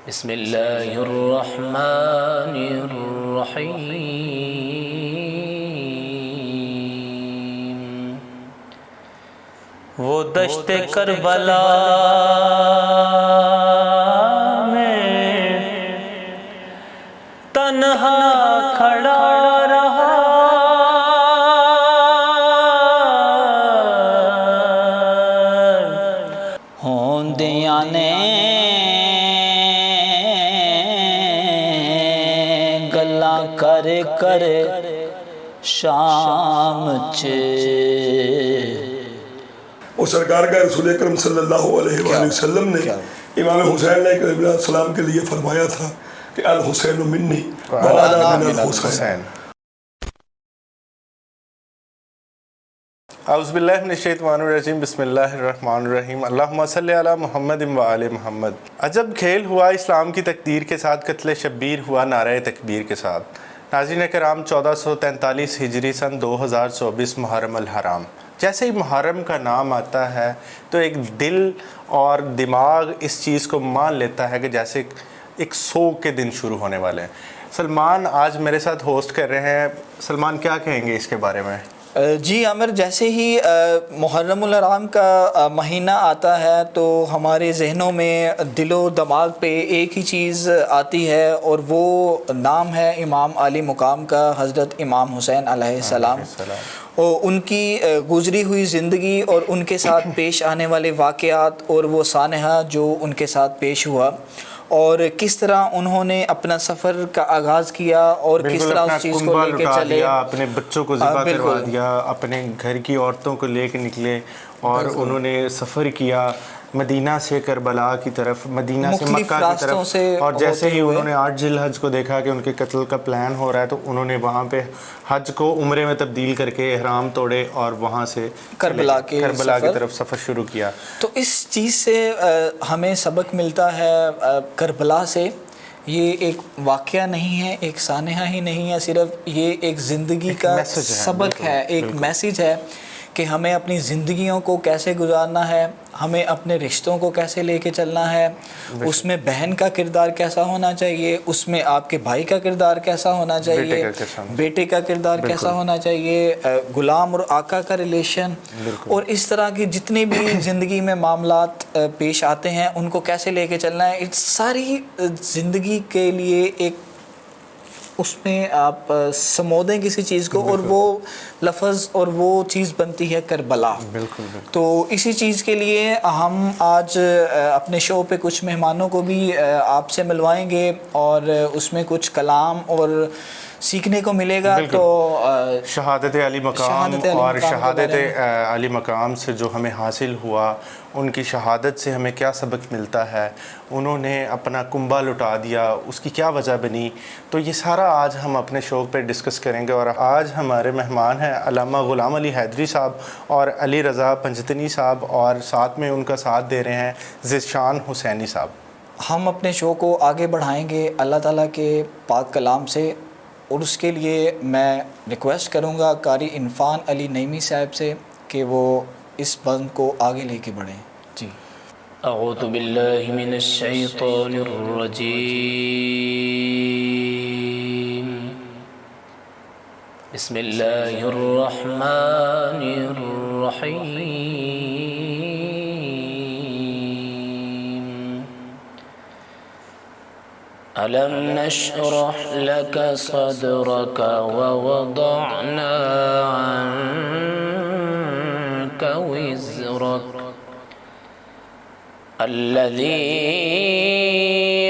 بسم اللہ الرحمن الرحیم وہ دشت کربلا میں تنہا کھڑا رہا، ہوندیاں نے گلاں کر کر شام چ، اور سرکار کا رسول اکرم صلی اللہ علیہ وآلہ وسلم نے امام حسین علیہ السلام کے لیے فرمایا تھا کہ الحسین منی وانا من الحسین۔ اعوذ باللہ من الشیطان الرجیم، بسم اللہ الرحمن الرحیم، اللہم صلی علی محمد و آل محمد۔ عجب کھیل ہوا اسلام کی تقدیر کے ساتھ، قتل شبیر ہوا نعرہ تکبیر کے ساتھ۔ ناظرین کرام، 1443 ہجری سن 2024 محرم الحرام۔ جیسے ہی محرم کا نام آتا ہے تو ایک دل اور دماغ اس چیز کو مان لیتا ہے کہ جیسے ایک سوگ کے دن شروع ہونے والے ہیں۔ سلمان آج میرے ساتھ ہوسٹ کر رہے ہیں۔ سلمان کیا کہیں گے اس کے بارے میں؟ جی عامر، جیسے ہی محرم الحرام کا مہینہ آتا ہے تو ہمارے ذہنوں میں دل و دماغ پہ ایک ہی چیز آتی ہے، اور وہ نام ہے امام علی مقام کا، حضرت امام حسین علیہ السلام، اور ان کی گزری ہوئی زندگی اور ان کے ساتھ پیش آنے والے واقعات اور وہ سانحہ جو ان کے ساتھ پیش ہوا، اور کس طرح انہوں نے اپنا سفر کا آغاز کیا اور کس طرح اس چیز کو لے کے چلے، اپنے بچوں کو ذبح کروا دیا، اپنے گھر کی عورتوں کو لے کے نکلے اور انہوں نے سفر کیا مدینہ سے کربلا کی طرف، مدینہ سے مکہ کی طرف، اور جیسے ہی انہوں نے 8 ذی الحج کو دیکھا کہ ان کے قتل کا پلان ہو رہا ہے تو انہوں نے وہاں پہ حج کو عمرے میں تبدیل کر کے احرام توڑے اور وہاں سے کربلا کی طرف سفر شروع کیا۔ تو اس چیز سے ہمیں سبق ملتا ہے کربلا سے، یہ ایک واقعہ نہیں ہے، ایک سانحہ ہی نہیں ہے صرف، یہ ایک زندگی کا سبق ہے، ایک میسیج ہے کہ ہمیں اپنی زندگیوں کو کیسے گزارنا ہے، ہمیں اپنے رشتوں کو کیسے لے کے چلنا ہے، اس میں بہن کا کردار کیسا ہونا چاہیے، اس میں آپ کے بھائی کا کردار کیسا ہونا چاہیے، بیٹے کا کردار کیسا ہونا چاہیے، غلام اور آقا کا ریلیشن، اور اس طرح کی جتنی بھی زندگی میں معاملات پیش آتے ہیں ان کو کیسے لے کے چلنا ہے۔ ساری زندگی کے لیے ایک اس میں آپ سمو دیں کسی چیز کو، اور وہ لفظ اور وہ چیز بنتی ہے کربلا۔ تو اسی چیز کے لیے ہم آج اپنے شو پہ کچھ مہمانوں کو بھی آپ سے ملوائیں گے اور اس میں کچھ کلام اور سیکھنے کو ملے گا۔ تو شہادت علی مقام اور شہادت علی مقام سے جو ہمیں حاصل ہوا، ان کی شہادت سے ہمیں کیا سبق ملتا ہے، انہوں نے اپنا کنبہ لٹا دیا، اس کی کیا وجہ بنی، تو یہ سارا آج ہم اپنے شو پہ ڈسکس کریں گے۔ اور آج ہمارے مہمان ہیں علامہ غلام علی حیدری صاحب اور علی رضا پنجتنی صاحب، اور ساتھ میں ان کا ساتھ دے رہے ہیں ذیشان حسینی صاحب۔ ہم اپنے شو کو آگے بڑھائیں گے اللہ تعالیٰ کے پاک کلام سے، اور اس کے لیے میں ریکویسٹ کروں گا قاری عرفان علی نعیمی صاحب سے کہ وہ اس بند کو آگے لے کے بڑھیں۔ جی اعوذ باللہ من الشیطان الرجیم، بسم اللہ الرحمن الرحیم، ألم نشرح لك صدرك ووضعنا عنك وزرك الذي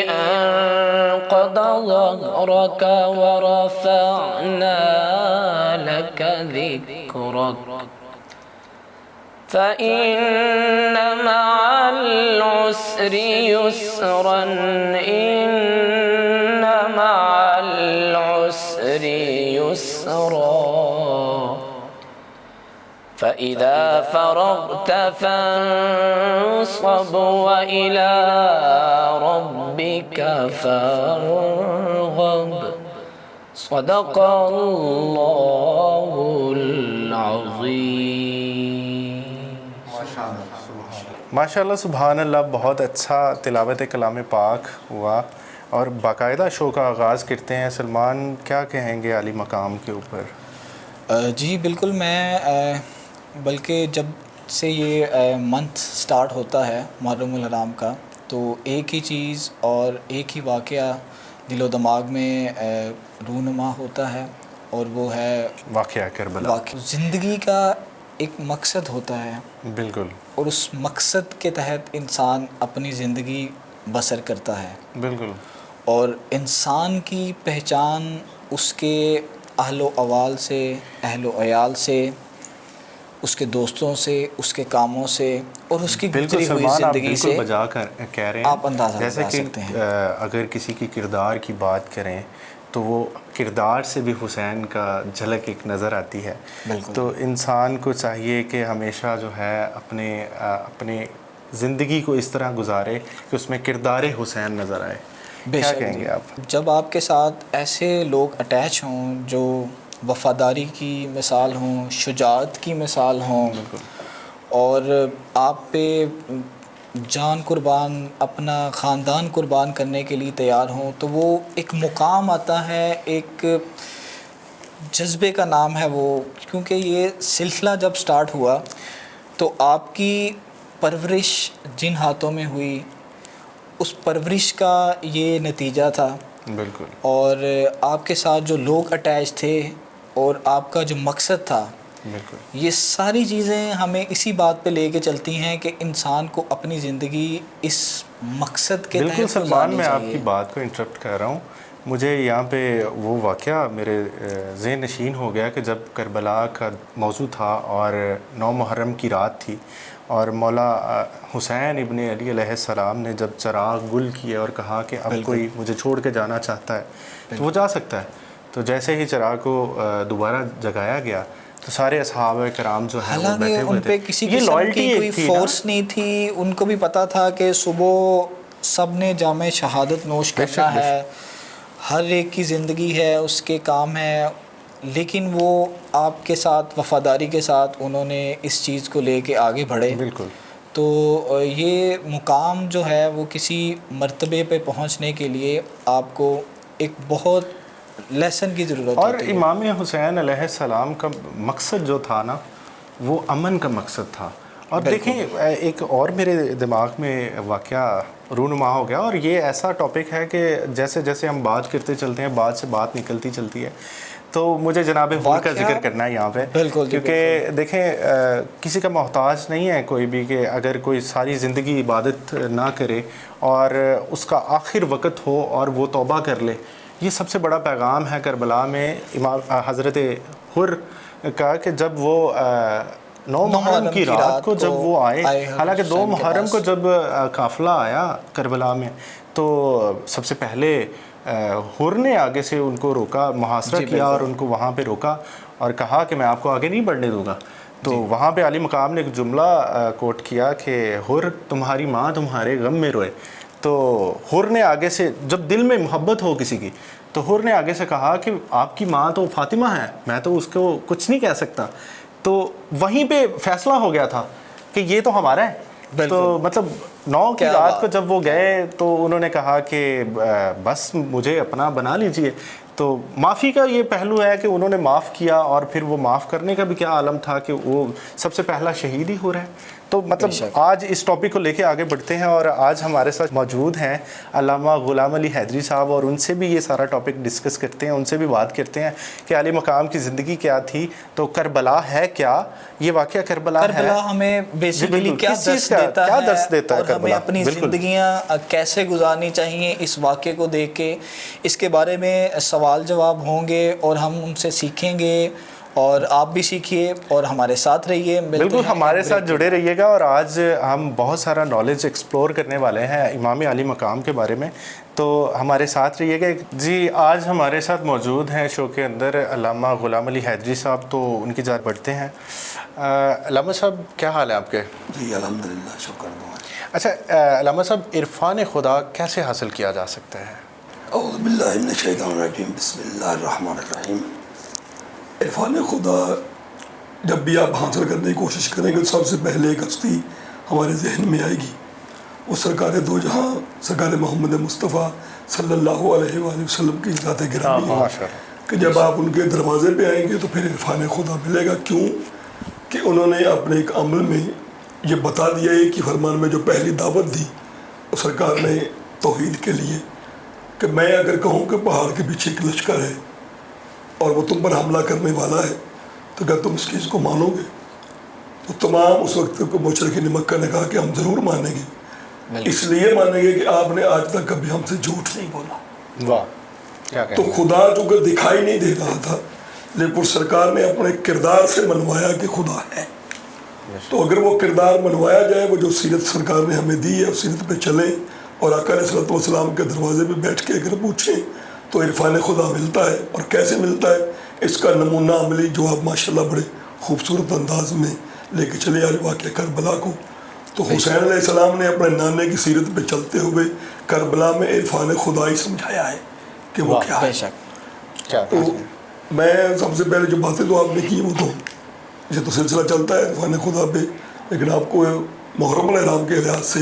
أنقض ظهرك ورفعنا لك ذكرك فإن مع العسر يسرا إن مع العسر يسرا فإذا فرغت فانصب وإلى ربك فارغب صدق الله العظيم۔ ماشاءاللہ سبحان اللہ، بہت اچھا تلاوت کلام پاک ہوا اور باقاعدہ شو کا آغاز کرتے ہیں. سلمان کیا کہیں گے عالی مقام کے اوپر؟ جی بالکل، میں بلکہ جب سے یہ منتھ سٹارٹ ہوتا ہے محرم الحرام کا، تو ایک ہی چیز اور ایک ہی واقعہ دل و دماغ میں رونما ہوتا ہے، اور وہ ہے واقعہ کربلا. زندگی کا ایک مقصد ہوتا ہے، بالکل، اور اس مقصد کے تحت انسان اپنی زندگی بسر کرتا ہے. بالکل. اور انسان کی پہچان اس کے اہل و اوال سے، اہل و عیال سے، اس کے دوستوں سے، اس کے کاموں سے، اور اس کی گزری ہوئی زندگی سے بجا کر کہہ رہے ہیں. آپ اندازہ جیسے لگا کہ سکتے ہیں اگر کسی کی کردار کی بات کریں تو وہ کردار سے بھی حسین کا جھلک ایک نظر آتی ہے. تو انسان کو چاہیے کہ ہمیشہ جو ہے اپنے زندگی کو اس طرح گزارے کہ اس میں کردار حسین نظر آئے. کیا کہیں گے آپ؟ جب آپ کے ساتھ ایسے لوگ اٹیچ ہوں جو وفاداری کی مثال ہوں، شجاعت کی مثال ہوں، اور آپ پہ جان قربان، اپنا خاندان قربان کرنے کے لیے تیار ہوں، تو وہ ایک مقام آتا ہے، ایک جذبے کا نام ہے وہ. کیونکہ یہ سلسلہ جب سٹارٹ ہوا تو آپ کی پرورش جن ہاتھوں میں ہوئی، اس پرورش کا یہ نتیجہ تھا. بالکل. اور آپ کے ساتھ جو لوگ اٹیچ تھے اور آپ کا جو مقصد تھا، بالکل، یہ ساری چیزیں ہمیں اسی بات پہ لے کے چلتی ہیں کہ انسان کو اپنی زندگی اس مقصد کے بالکل. تحت سلمان، میں آپ چاہیے. کی بات کو انٹرپٹ کر رہا ہوں. مجھے یہاں پہ وہ واقعہ میرے ذہن نشین ہو گیا کہ جب کربلا کا موضوع تھا اور 9 محرم کی رات تھی، اور مولا حسین ابن علی علیہ السلام نے جب چراغ گل کیا اور کہا کہ اب کوئی مجھے چھوڑ کے جانا چاہتا ہے تو وہ جا سکتا ہے. تو جیسے ہی چراغ کو دوبارہ جگایا گیا تو سارے اصحاب کرام جو ہیں وہ بیٹھے ہوئے تھے. ان پہ کسی قسم کی کوئی فورس نہیں تھی. ان کو بھی پتہ تھا کہ صبح سب نے جامع شہادت نوش کرنا ہے، ہر ایک کی زندگی ہے، اس کے کام ہے، لیکن وہ آپ کے ساتھ وفاداری کے ساتھ انہوں نے اس چیز کو لے کے آگے بڑھے. بالکل. تو یہ مقام جو ہے وہ کسی مرتبے پہ پہنچنے کے لیے آپ کو ایک بہت لیسن کی ضرورت اور ہوتی ہے. امام حسین علیہ السلام کا مقصد جو تھا نا، وہ امن کا مقصد تھا. اور دیکھیں، ایک اور میرے دماغ میں واقعہ رونما ہو گیا، اور یہ ایسا ٹاپک ہے کہ جیسے جیسے ہم بات کرتے چلتے ہیں، بات سے بات نکلتی چلتی ہے. تو مجھے جناب حور کا ذکر کرنا ہے یہاں پہ. بالکل. کیونکہ دیکھیں، کسی کا محتاج نہیں ہے کوئی بھی کہ اگر کوئی ساری زندگی عبادت نہ کرے اور اس کا آخر وقت ہو اور وہ توبہ کر لے. یہ سب سے بڑا پیغام ہے کربلا میں امام حضرت حر کا، کہ جب وہ 9 محرم کی رات کو جب وہ آئے، حالانکہ 2 محرم کو جب قافلہ آیا کربلا میں، تو سب سے پہلے حر نے آگے سے ان کو روکا، محاصرہ کیا اور ان کو وہاں پہ روکا اور کہا کہ میں آپ کو آگے نہیں بڑھنے دوں گا. تو وہاں پہ علی مقام نے ایک جملہ کوٹ کیا کہ حر تمہاری ماں تمہارے غم میں روئے. تو حر نے آگے سے، جب دل میں محبت ہو کسی کی، تو حر نے آگے سے کہا کہ آپ کی ماں تو فاطمہ ہے، میں تو اس کو کچھ نہیں کہہ سکتا. تو وہیں پہ فیصلہ ہو گیا تھا کہ یہ تو ہمارا ہے. تو مطلب 9 کی رات کو جب وہ گئے تو انہوں نے کہا کہ بس مجھے اپنا بنا لیجئے. تو معافی کا یہ پہلو ہے کہ انہوں نے معاف کیا، اور پھر وہ معاف کرنے کا بھی کیا عالم تھا کہ وہ سب سے پہلا شہید ہی ہو رہا ہے. تو مطلب آج اس ٹاپک کو لے کے آگے بڑھتے ہیں، اور آج ہمارے ساتھ موجود ہیں علامہ غلام علی حیدری صاحب، اور ان سے بھی یہ سارا ٹاپک ڈسکس کرتے ہیں، ان سے بھی بات کرتے ہیں کہ علی مقام کی زندگی کیا تھی، تو کربلا ہے کیا، یہ واقعہ کربلا ہمیں بیسیکلی کیا درس دیتا ہے، اور ہمیں اپنی زندگیاں کیسے گزارنی چاہیے. اس واقعے کو دیکھ کے اس کے بارے میں سوال جواب ہوں گے اور ہم ان سے سیکھیں گے، اور آپ بھی سیکھیے اور ہمارے ساتھ رہیے. بالکل ہمارے ساتھ جڑے رہیے گا. اور آج ہم بہت سارا نالج ایکسپلور کرنے والے ہیں امام علی مقام کے بارے میں، تو ہمارے ساتھ رہیے گا. جی آج ہمارے ساتھ موجود ہیں شو کے اندر علامہ غلام علی حیدری صاحب. تو ان کی جانب بڑھتے ہیں. علامہ صاحب کیا حال ہے آپ کے؟ جی الحمدللہ، شکر دعا. اچھا علامہ صاحب، عرفان خدا کیسے حاصل کیا جا سکتا ہے؟ اعوذ باللہ من الشیطان الرجیم، بسم اللہ الرحمن الرحیم. عرفان خدا جب بھی آپ حاصل کرنے کی کوشش کریں گے تو سب سے پہلے ایک ہستی ہمارے ذہن میں آئے گی، وہ سرکار دو جہاں سرکار محمد مصطفیٰ صلی اللہ علیہ وآلہ وسلم کی ذات گرامی ہے کہ جب آپ ان کے دروازے پہ آئیں گے تو پھر عرفان خدا ملے گا۔ کیوں کہ انہوں نے اپنے ایک عمل میں یہ بتا دیا ہے کہ فرمان میں جو پہلی دعوت دی وہ سرکار نے توحید کے لیے، کہ میں اگر کہوں کہ پہاڑ کے پیچھے ایک لشکر ہے اور وہ تم پر حملہ کرنے والا ہے تو کیا تم اس چیز کو مانو گے؟ تو تمام اس وقت کو مشرکین مکہ نے کہا کہ ہم ضرور مانیں گے، اس لیے مانیں گے کہ آپ نے آج تک کبھی ہم سے جھوٹ نہیں بولا۔ واہ کیا تو خدا چونکہ دکھائی نہیں دے رہا تھا لیکن سرکار نے اپنے کردار سے منوایا کہ خدا ہے۔ تو اگر وہ کردار منوایا جائے، وہ جو سیرت سرکار نے ہمیں دی ہے اس سیرت پہ چلیں اور آقا علیہ الصلوۃ والسلام کے دروازے پہ بیٹھ کے اگر پوچھیں تو عرفان خدا ملتا ہے۔ اور کیسے ملتا ہے اس کا نمونہ عملی جو آپ ماشاءاللہ بڑے خوبصورت انداز میں لے کے چلے آج واقعہ کربلا کو۔ تو حسین علیہ السلام نے اپنے نانے کی سیرت پہ چلتے ہوئے کربلا میں عرفان خدائی سمجھایا ہے کہ وہ کیا ہے۔ تو میں سب سے پہلے جو باتیں تو آپ نے کی وہ تو یہ تو سلسلہ چلتا ہے عرفان خدا پہ، لیکن آپ کو محرم الحرام کے لحاظ سے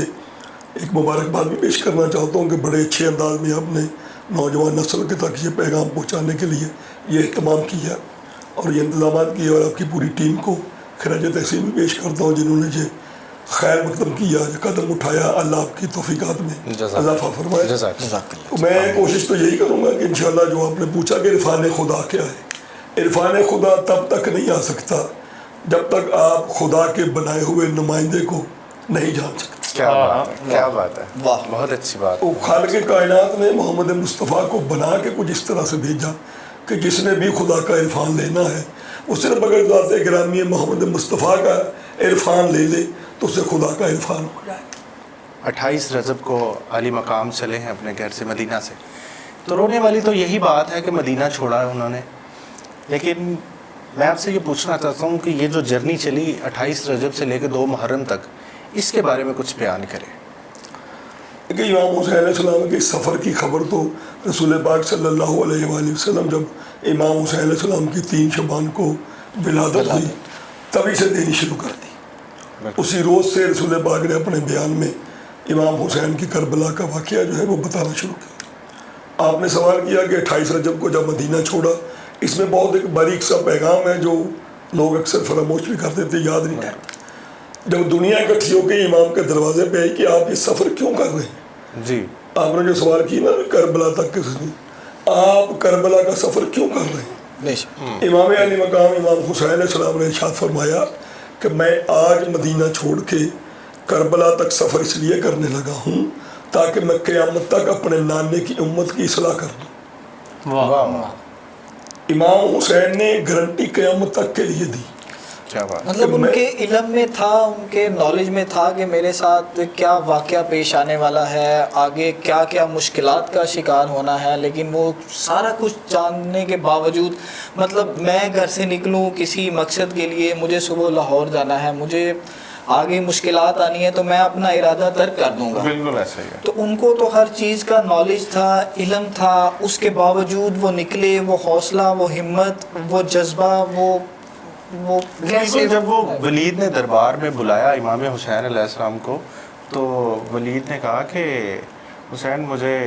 ایک مبارکباد بھی پیش کرنا چاہتا ہوں کہ بڑے اچھے انداز میں آپ نے نوجوان نسل کے تک یہ پیغام پہنچانے کے لیے یہ اہتمام کیا اور یہ انتظامات کیے، اور آپ کی پوری ٹیم کو خراج تحسین بھی پیش کرتا ہوں جنہوں نے یہ خیر مقدم کیا، یہ قدم اٹھایا۔ اللہ آپ کی توفیقات میں اضافہ فرمائے۔ تو میں کوشش تو یہی کروں گا کہ انشاءاللہ جو آپ نے پوچھا کہ عرفان خدا کیا ہے، عرفان خدا تب تک نہیں آ سکتا جب تک آپ خدا کے بنائے ہوئے نمائندے کو نہیں جان سکتے۔ کیا بات ہے، بہت اچھی بات۔ تو خالق کائنات نے محمد مصطفیٰ کو بنا کے کچھ اس طرح سے بھیجا کہ جس نے بھی خدا کا عرفان لینا ہے وہ صرف اگر ذات گرامی محمد مصطفیٰ کا عرفان لے لے تو اسے خدا کا عرفان ہو جائے۔ 28 رجب کو علی مقام چلے ہیں اپنے گھر سے مدینہ سے، تو رونے والی تو یہی بات ہے کہ مدینہ چھوڑا ہے انہوں نے، لیکن میں آپ سے یہ پوچھنا چاہتا ہوں کہ یہ جو جرنی چلی 28 رجب سے لے کے 2 محرم تک، اس کے بارے میں کچھ بیان کریں۔ کہ امام حسین علیہ السلام کے سفر کی خبر تو رسول پاک صلی اللہ علیہ وآلہ وسلم جب امام حسین علیہ السلام کی 3 شعبان کو ولادت ہوئی تبھی سے دینی شروع کر دی۔ اسی روز سے رسول پاک نے اپنے بیان میں امام حسین کی کربلا کا واقعہ جو ہے وہ بتانا شروع کیا۔ آپ نے سوال کیا کہ 28 رجب کو جب مدینہ چھوڑا، اس میں بہت ایک باریک سا پیغام ہے جو لوگ اکثر فراموش بھی کر دیتے، یاد نہیں کرتے۔ جب دنیا اکٹھی ہو کے امام کے دروازے پہ آئی کہ آپ یہ سفر کیوں کر رہے ہیں، جی آپ نے جو سوال کی نا کربلا تک کے آپ کربلا کا سفر کیوں کر رہے ہیں، امام علی مقام امام حسین علیہ السلام نے ارشاد فرمایا کہ میں آج مدینہ چھوڑ کے کربلا تک سفر اس لیے کرنے لگا ہوں تاکہ میں قیامت تک اپنے نانے کی امت کی اصلاح کر دوں۔ امام حسین نے گارنٹی قیامت تک کے لیے دی۔ مطلب ان کے علم میں تھا، ان کے نالج میں تھا کہ میرے ساتھ کیا واقعہ پیش آنے والا ہے، آگے کیا کیا مشکلات کا شکار ہونا ہے، لیکن وہ سارا کچھ جاننے کے باوجود مطلب میں گھر سے نکلوں کسی مقصد کے لیے، مجھے صبح لاہور جانا ہے، مجھے آگے مشکلات آنی ہے تو میں اپنا ارادہ ترک کر دوں گا۔ بالکل ایسا ہی ہے۔ تو ان کو تو ہر چیز کا نالج تھا، علم تھا، اس کے باوجود وہ نکلے، وہ حوصلہ، وہ ہمت، وہ جذبہ، وہ بالکل۔ جب وہ ولید نے دربار میں بلایا امام حسین علیہ السلام کو تو ولید نے کہا کہ حسین مجھے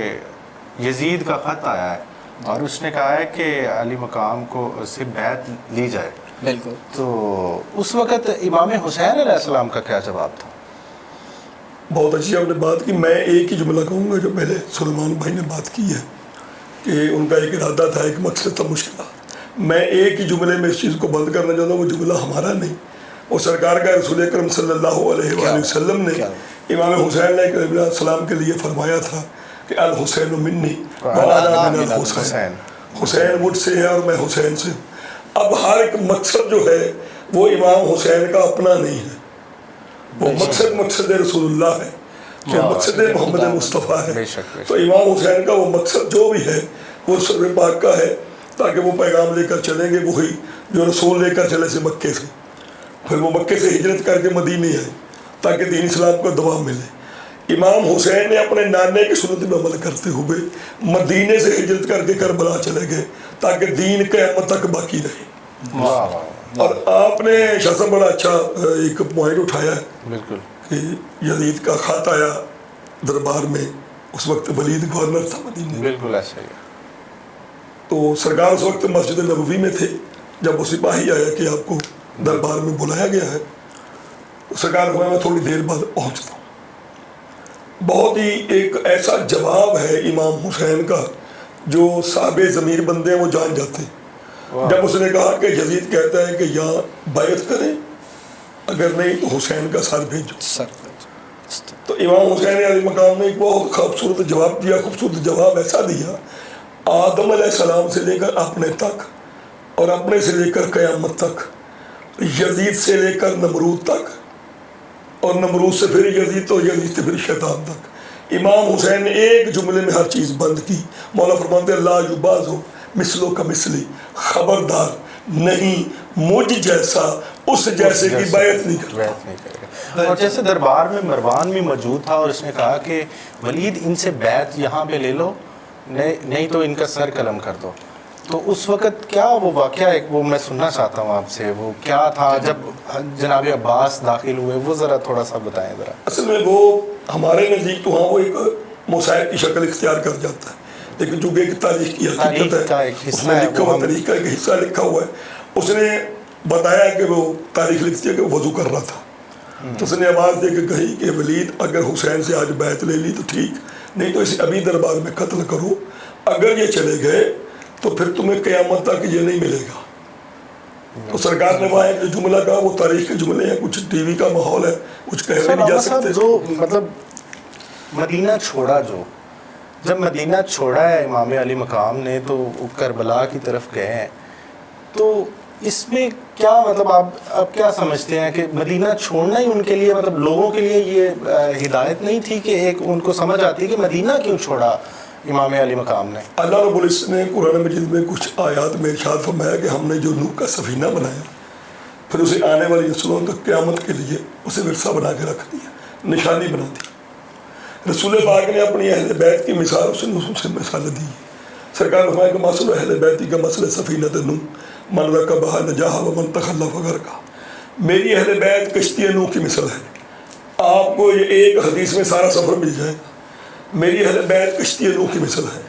یزید کا خط آیا ہے اور اس نے کہا ہے کہ علی مقام کو سے بیعت لی جائے۔ بالکل۔ تو اس وقت امام حسین علیہ السلام کا کیا جواب تھا؟ بہت اچھی آپ نے بات کی۔ میں ایک ہی جملہ کہوں گا جو پہلے سلیمان بھائی نے بات کی ہے کہ ان کا ایک ارادہ تھا، ایک مقصد تھا، مشکلات۔ میں ایک ہی جملے میں اس چیز کو بند کرنا چاہتا ہوں، وہ جملہ ہمارا نہیں، وہ سرکار کا رسول اکرم صلی اللہ علیہ وآلہ وسلم نے امام حسین علیہ السلام کے لیے فرمایا تھا کہ الحسین منی وانا من الحسین، حسین مجھ سے ہے اور میں حسین سے ہوں۔ اب ہر ایک مقصد جو ہے وہ امام حسین کا اپنا نہیں ہے، وہ مقصد رسول اللہ ہے، وہ مقصد محمد مصطفیٰ ہے۔ تو امام حسین کا وہ مقصد جو بھی ہے وہ سر پاک کا ہے، تاکہ وہ پیغام لے کر چلیں گے وہی جو رسول لے کر چلے سے مکے سے، پھر وہ مکے سے ہجرت کر کے مدینے آئے تاکہ دین اسلام کو دوا ملے۔ امام حسین نے اپنے نانے کی سنت میں عمل کرتے ہوئے مدینے سے ہجرت کر کے کربلا چلے گئے تاکہ دین قیامت تک باقی رہے۔ اور آپ نے شاہ صاحب بڑا اچھا ایک پوائنٹ اٹھایا ہے، بالکل کہ یزید کا خط آیا دربار میں، اس وقت ولید گورنر تھا مدینے، بالکل ایسا ہی ہے۔ تو سرکار اس وقت مسجد نبوی میں تھے، جب وہ سپاہی آیا کہ آپ کو دربار میں بلایا گیا ہے، تو سرکار کو میں تھوڑی دیر بعد پہنچتا ہوں۔ بہت ہی ایک ایسا جواب ہے امام حسین کا جو صاحب ضمیر بندے ہیں وہ جان جاتے ہیں۔ جب اس نے کہا کہ یزید کہتا ہے کہ یہاں بیعت کریں، اگر نہیں تو حسین کا سر بھیجو، تو امام حسین علیہ مقام نے ایک بہت خوبصورت جواب دیا، خوبصورت جواب ایسا دیا، آدم علیہ السلام سے لے کر اپنے تک اور اپنے سے لے کر قیامت تک، یزید سے لے کر نمرود تک، اور نمرود سے پھر یزید تو یزید سے پھر شیطان تک، امام حسین نے ایک جملے میں ہر چیز بند کی۔ مولا فرماتے ہیں لا یبازو مثلو کا مثلی، خبردار نہیں مجھ جیسا اس جیسے کی بیعت نہیں کرتا۔ اور جیسے دربار میں مروان بھی موجود تھا اور اس نے کہا کہ ولید ان سے بیعت یہاں پہ لے لو، نہیں تو ان کا سر قلم کر دو، تو اس وقت کیا وہ واقعہ ایک وہ میں سننا چاہتا ہوں آپ سے، وہ کیا تھا جب جناب عباس داخل ہوئے، وہ ذرا تھوڑا سا بتائیں ذرا۔ اصل میں وہ ہمارے نزدیک تو ہاں وہ ایک مسائل کی شکل اختیار کر جاتا ہے، لیکن چونکہ ایک تاریخ کی حقیقت ہے، اس میں لکھا ہوا تاریخ کا ایک حصہ لکھا ہوا ہے۔ اس نے بتایا کہ وہ تاریخ لکھتی ہے کہ وہ وضو کر رہا تھا، تو اس نے آواز دے کے کہی کہ ولید اگر حسین سے آج بیعت لے لی تو ٹھیک، نہیں تو اسے ابھی دربار میں قتل کرو، اگر یہ چلے گئے تو پھر تمہیں قیامت تک یہ نہیں ملے گا۔ تو سرکار نے وہاں ایک جملہ کہا، وہ تاریخ کے جملے ہیں، کچھ ٹی وی کا ماحول ہے، کچھ کہہ نہیں جا سکتے۔ جو مطلب مدینہ چھوڑا، جو جب مدینہ چھوڑا ہے امام علی مقام نے تو کربلا کی طرف گئے ہیں، تو اس میں کیا مطلب آپ کیا سمجھتے ہیں کہ مدینہ چھوڑنا ہی ان کے لیے، مطلب لوگوں کے لیے یہ ہدایت نہیں تھی کہ ایک ان کو سمجھ آتی کہ مدینہ کیوں چھوڑا امام علی مقام نے؟ اللہ رب العزت نے قرآن مجید میں کچھ آیات میں ارشاد فرمایا کہ ہم نے جو نوح کا سفینہ بنایا، پھر اسے آنے والی نسلوں تک قیامت کے لیے اسے ورثہ بنا کے رکھ دیا، نشانی بنا دی۔ رسول پاک نے اپنی اہل بیت کی مثال اس سے مثال دی۔ سرکار نے فرمایا کہ مثل اہل بیتی کا مثل سفینۃ نوح من رکبھا نجا ومن تخلف غرقا۔ میری اہل بیت کشتی نوح کی مثل ہے۔ آپ کو یہ ایک حدیث میں سارا سفر مل جائے گا۔ میری اہل بیت کشتی نوح کی مثل ہے،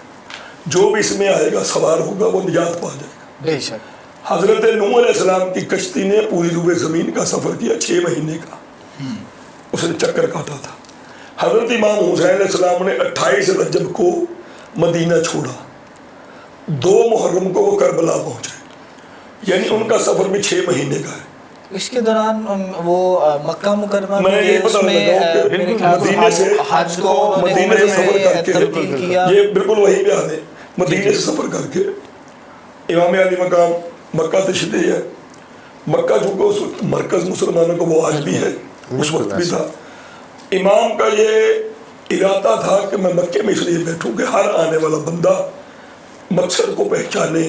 جو بھی اس میں آئے گا سوار ہوگا وہ نجات پا جائے گا۔ بے شک حضرت نوح علیہ السلام کی کشتی نے پوری روئے زمین کا سفر کیا 6 مہینے کا، اس نے چکر کاٹا تھا۔ حضرت امام حسین علیہ السلام نے 28 رجب کو مدینہ چھوڑا، 2 محرم کو وہ کربلا پہنچے، یعنی ان کا سفر بھی 6 مہینے کا ہے۔ اس کے دوران وہ مکہ مکرمہ میں یہ پتہ لگا کہ مدینے سے حج کو مدینے سے سفر کر کے تبدیل کیا، یہ بالکل وہی بیان ہے، مدینے سے سفر کر کے امام علی مقام مکہ تشریف لے ہے۔ مکہ چونکہ اس وقت مرکز مسلمانوں کو وہ آج بھی ہے، اس وقت بھی تھا۔ امام کا یہ ارادہ تھا کہ میں مکے میں اس لیے بیٹھوں کہ ہر آنے والا بندہ مقصد کو پہچانے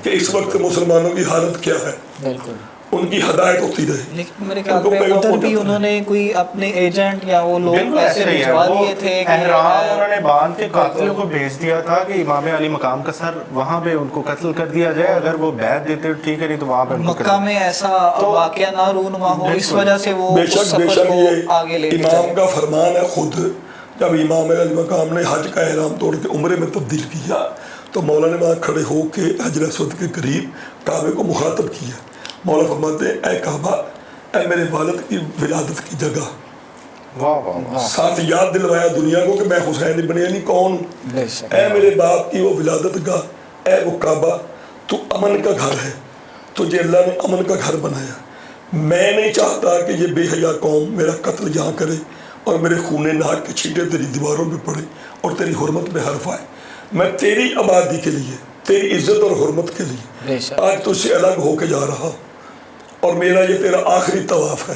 کہ اس وقت مسلمانوں کی حالت کیا ہے، بالکل ان کی ہدایت ہوتی رہے۔ لیکن میرے خیال میں ادھر بھی انہوں نے کوئی اپنے ایجنٹ یا وہ لوگ ایسے بھجوا دیے تھے کہ احرام انہوں نے باندھ کے قاتلوں کو بھیج دیا تھا کہ امام علی مقام کا سر وہاں پہ ان کو قتل کر دیا جائے، اگر وہ بیعت دیتے ٹھیک ہے، نہیں تو وہاں پہ مکہ میں ایسا واقعہ نہ رونما ہو، اس وجہ سے وہ بے اس شک سفر کو آگے لے کے امام چلے۔ کا فرمان ہے خود جب امام علی مقام نے حج کا احرام توڑ کے عمرے میں تبدیل کیا تو مولا نے وہاں کھڑے ہو کے حجر اسود کے قریب کعبے کو مخاطب کیا۔ مولا فرماتے ہیں اے کعبہ، اے میرے والد کی ولادت کی جگہ، ساتھ یاد دلوایا دنیا کو کہ میں حسین ابن علی کون ہوں، اے میرے باپ کی وہ ولادت گاہ، اے وہ کعبہ، تو امن کا گھر ہے، تجھے اللہ نے امن کا گھر بنایا۔ میں نہیں چاہتا کہ یہ بے حیا قوم میرا قتل یہاں کرے اور میرے خون ناک کے چھینٹے تیری دیواروں پہ پڑے اور تیری حرمت میں حرف آئے۔ میں تیری آبادی کے لیے، تیری عزت اور حرمت کے لیے آج تجھ سے الگ ہو کے جا رہا، اور میرا یہ تیرا آخری طواف ہے،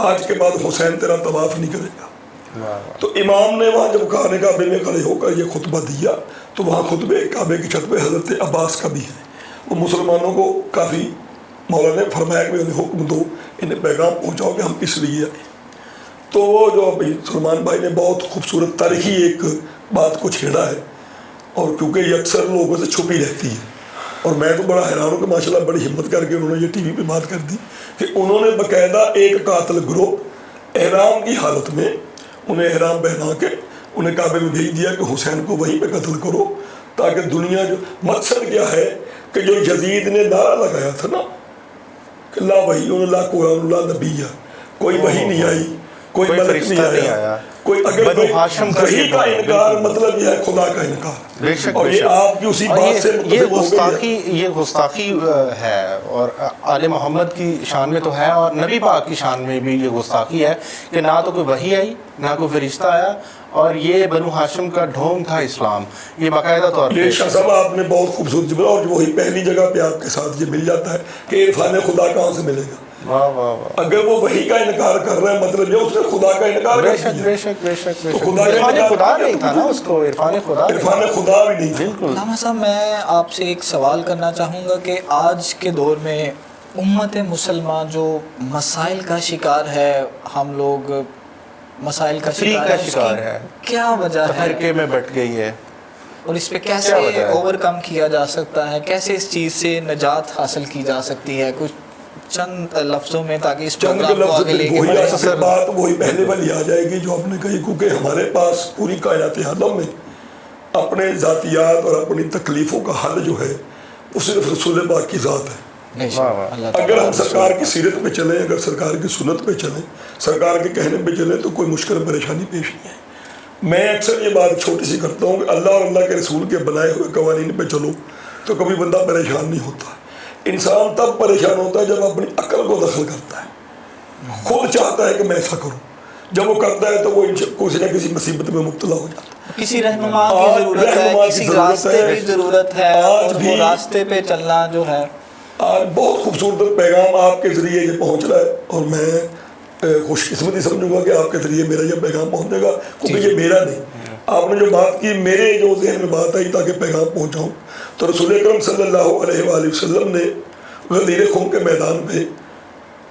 آج کے بعد حسین تیرا طواف نہیں کرے گا۔ تو امام نے وہاں جب کعبے کعبے میں کھڑے ہو کر یہ خطبہ دیا تو وہاں خطبے کعبے کی چھت پہ حضرت عباس کا بھی ہے۔ وہ مسلمانوں کو کافی مولا نے فرمایا کہ انہیں حکم دو، انہیں پیغام پہنچاؤ کہ ہم کس لیے آئے۔ تو وہ جو ابھی سلمان بھائی نے بہت خوبصورت تاریخی ایک بات کو چھیڑا ہے، اور کیونکہ یہ اکثر لوگوں سے چھپی رہتی ہے، اور میں تو بڑا حیران ہوں کہ ماشاءاللہ بڑی ہمت کر کے انہوں نے یہ ٹی وی پہ بات کر دی کہ انہوں نے باقاعدہ ایک قاتل گروہ احرام کی حالت میں انہیں احرام پہنا کے انہیں کعبے میں بھیج دیا کہ حسین کو وہیں پہ قتل کرو، تاکہ دنیا جو مقصد کیا ہے کہ جو یزید نے نعرہ لگایا تھا نا کہ لا وحی لا قرآن لا نبی، کوئی وحی نہیں آئی، کوئی ملک نہیں آیا، کوئی اگر وحی کا انکار مطلب یہ ہے خدا کا انکار، اور یہ آپ کی اسی بات سے متفق ہو گئی ہے۔ یہ گستاخی ہے، اور آل محمد کی شان میں تو ہے، اور نبی پاک کی شان میں بھی یہ گستاخی ہے کہ نہ تو کوئی وحی آئی نہ کوئی فرشتہ آیا، اور یہ بنو ہاشم کا ڈھونگ تھا اسلام، یہ باقاعدہ طور پہ۔ یہ شاہ صاحب آپ نے بہت خوبصورت جملہ، اور وہی پہلی جگہ پہ آپ کے ساتھ یہ مل جاتا ہے کہ عرفان خدا کہاں سے ملے گا؟ واہ واہ واہ، اگر وہ وحی کا انکار کر رہا ہے مطلب یہ اس نے خدا کا انکار بے کر شک دیا، بے شک بے شک بے تو شک، خدا کا عرفان انکار خدا کیا نہیں تھا نا اس کو، عرفان خدا نہیں تھا۔ عرفان خدا بھی نہیں تھا۔ بالکل۔ علامہ صاحب میں آپ سے ایک سوال کرنا چاہوں گا کہ آج کے دور میں امت مسلمہ جو مسائل کا شکار ہے، ہم لوگ مسائل کا تفریق شکار کا ہے، اس شکار کی ہے، کیا وجہ ہے تفرقے میں بٹ گئی ہے، اور اس پہ کیا کیسے وجہ ہے؟ اوور کم کیا جا سکتا ہے، کیسے اس چیز سے نجات حاصل کی جا سکتی ہے؟ کچھ چند لفظوں میں، تاکہ اس چند کے پروگرام کو لفظ آگے لے کے وہی بڑھیں۔ اصل بات وہی پہلے والی آ جائے گی جو آپ نے کہی، کیونکہ ہمارے پاس پوری کائنات عالم میں اپنے ذاتیات اور اپنی تکلیفوں کا حل جو ہے وہ صرف رسول پاک کی ذات ہے۔ بے شک، اللہ اگر تعالیٰ ہم سرکار کی سیرت پہ چلیں، اگر سرکار کی سنت پہ چلیں، سرکار کے کہنے پہ چلیں تو کوئی مشکل پریشانی پیش نہیں ہے۔ میں اکثر یہ بات چھوٹی سی کرتا ہوں کہ اللہ اور اللہ کے رسول کے بنائے ہوئے قوانین پہ چلو تو کبھی بندہ پریشان نہیں ہوتا۔ انسان تب پریشان ہوتا ہے جب اپنی عقل کو دخل کرتا ہے، خود چاہتا ہے کہ میں ایسا کروں، جب وہ کرتا ہے تو وہ کسی نہ کسی مصیبت میں مبتلا ہو جاتا ہے۔ کسی رہنما کی ضرورت ہے، کسی راستے کی ضرورت ہے، آج اور بھی وہ راستے پہ چلنا جو ہے۔ آج بہت خوبصورت پیغام آپ کے ذریعے یہ پہنچ رہا ہے، اور میں خوش قسمتی سمجھوں گا کہ آپ کے ذریعے میرا یہ پیغام پہنچے گا، کیونکہ یہ میرا نہیں، آپ نے جو بات کی میرے جو ذہن میں بات آئی تاکہ پیغام پہنچاؤں، تو رسول اکرم صلی اللہ علیہ وآلہ وسلم نے غدیر خم کے میدان پہ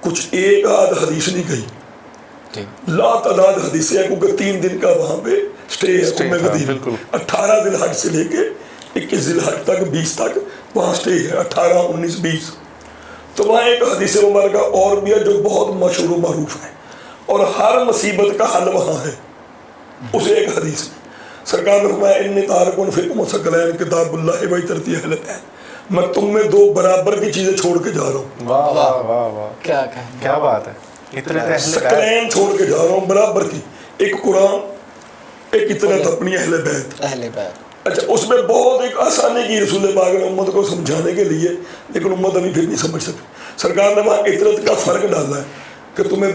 کچھ ایک آدھ حدیث نہیں کہی، لا تعداد حدیثیں ہیں، کیونکہ 3 دن کا وہاں پہ سٹے ہے خم غدیر، 18 ذی الحج سے لے کے 21 ذی الحج تک، 20 تک وہاں سٹے ہے، 18 19 20۔ تو وہاں ایک حدیث مبارکہ اور بھی ہے جو بہت مشہور و معروف ہے، اور ہر مصیبت کا حل وہاں ہے اس ایک حدیث میں۔ سرکار نے فرمایا انی تارک فیکم ثقلین کتاب اللہ و ترتی اہل بیت، میں تم میں 2 برابر کی چیزیں چھوڑ کے جا رہا ہوں۔ واہ واہ واہ واہ، کیا کہیں، کیا بات ہے، اتنے اہل بیت، ثقلین چھوڑ کے جا رہا ہوں برابر کی، ایک قرآن، ایک اطاعت اپنی اہل بیت۔ اہل بیت۔ اچھا، اس میں بہت ایک آسانی کی رسول پاک نے امت کو سمجھانے کے لیے، لیکن امت ابھی پھر نہیں سمجھ سکتی۔ سرکار نے وہاں اطاعت کا فرق ڈالا ہے کہ تمہیں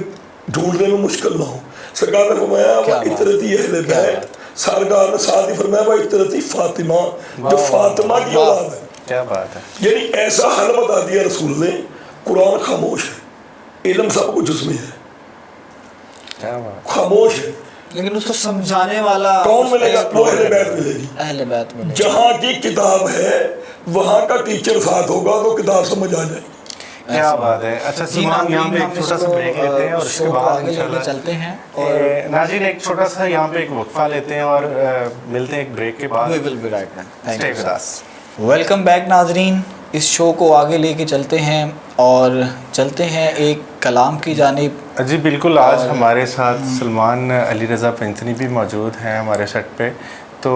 ڈھونڈنے میں مشکل نہ ہو۔ سرکار نے فرمایا وہ اطاعتی اہل بیت، سرکار نے ساتھ ہی فرمایا وہ اطاعتی فاطمہ، جو فاطمہ کی اولاد ہے۔ کیا بات ہے، یعنی ایسا حل بتا دیا رسول نے، قرآن خاموش ہے، علم سب کچھ اس میں ہے، کیا بات، خاموش ہے، لیکن اس کو سمجھانے والا کون ملے گا؟ وہ اہل بیت ملے گی۔ اہل بیت ملے گا۔ جہاں کی کتاب ہے وہاں کا ٹیچر ساتھ ہوگا تو کتاب سمجھ آ جائے گی۔ کیا بات ہے۔ اچھا سلمان، یہاں پہ ایک چھوٹا سا بریک لیتے ہیں اور اس کے بعد آگے لے کے چلتے ہیں، اور ناظرین ایک چھوٹا سا یہاں پہ ایک وقفہ لیتے ہیں اور ملتے ہیں ایک بریک کے بعد۔ we will be right back. Thank Stay you, with sir. us. Welcome back ناظرین، اس شو کو آگے لے کے چلتے ہیں اور چلتے ہیں ایک کلام کی جانب۔ جی بالکل، آج ہمارے ساتھ سلمان علی رضا پنجتنی بھی موجود ہیں ہمارے سیٹ پہ، تو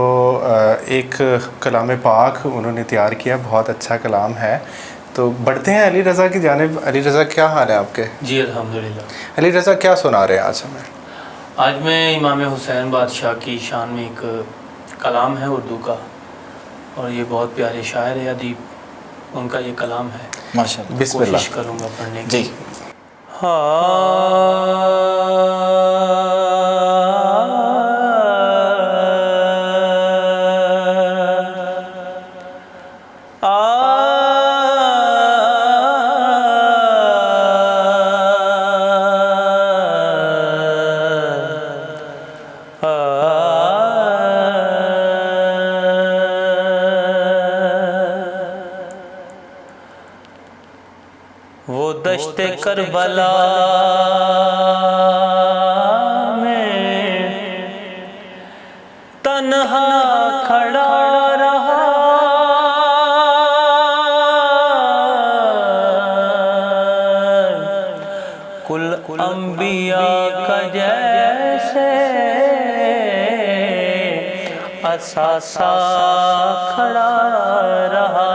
ایک کلام پاک انہوں نے تیار کیا، بہت اچھا کلام ہے، تو بڑھتے ہیں علی رضا کی جانب۔ علی رضا کیا حال ہے آپ کے؟ جی الحمدللہ۔ علی رضا کیا سنا رہے ہیں آج ہمیں؟ آج میں امام حسین بادشاہ کی شان میں ایک کلام ہے اردو کا، اور یہ بہت پیارے شاعر ہے، ادیب، ان کا یہ کلام ہے، ماشاءاللہ، بسم اللہ۔ کوشش کروں گا پڑھنے کی۔ جی۔ وہ دشت کربلا میں تنہا کھڑا رہا، کل انبیاء کا جیسے اثاثہ کھڑا رہا،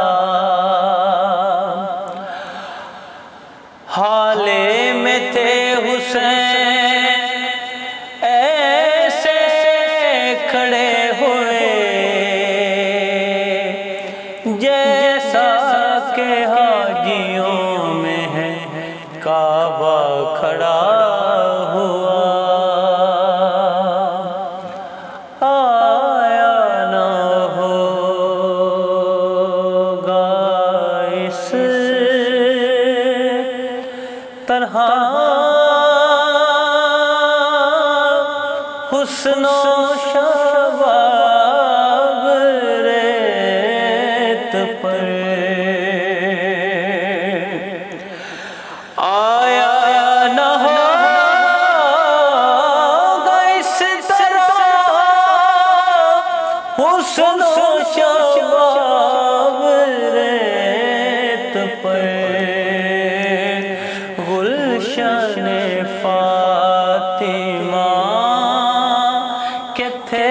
حالے میں تھے حسین ایسے کھڑے ہوئے جیسا کہ حاجیوں میں ہے کعبہ کھڑا ہوا، آیا نہ ہوگا اس طرح حسن و شباب ریت پر، آیا نہ ہوگا اس طرح حسن و شباب ریت پر، گلشن فاطمہ کے تھے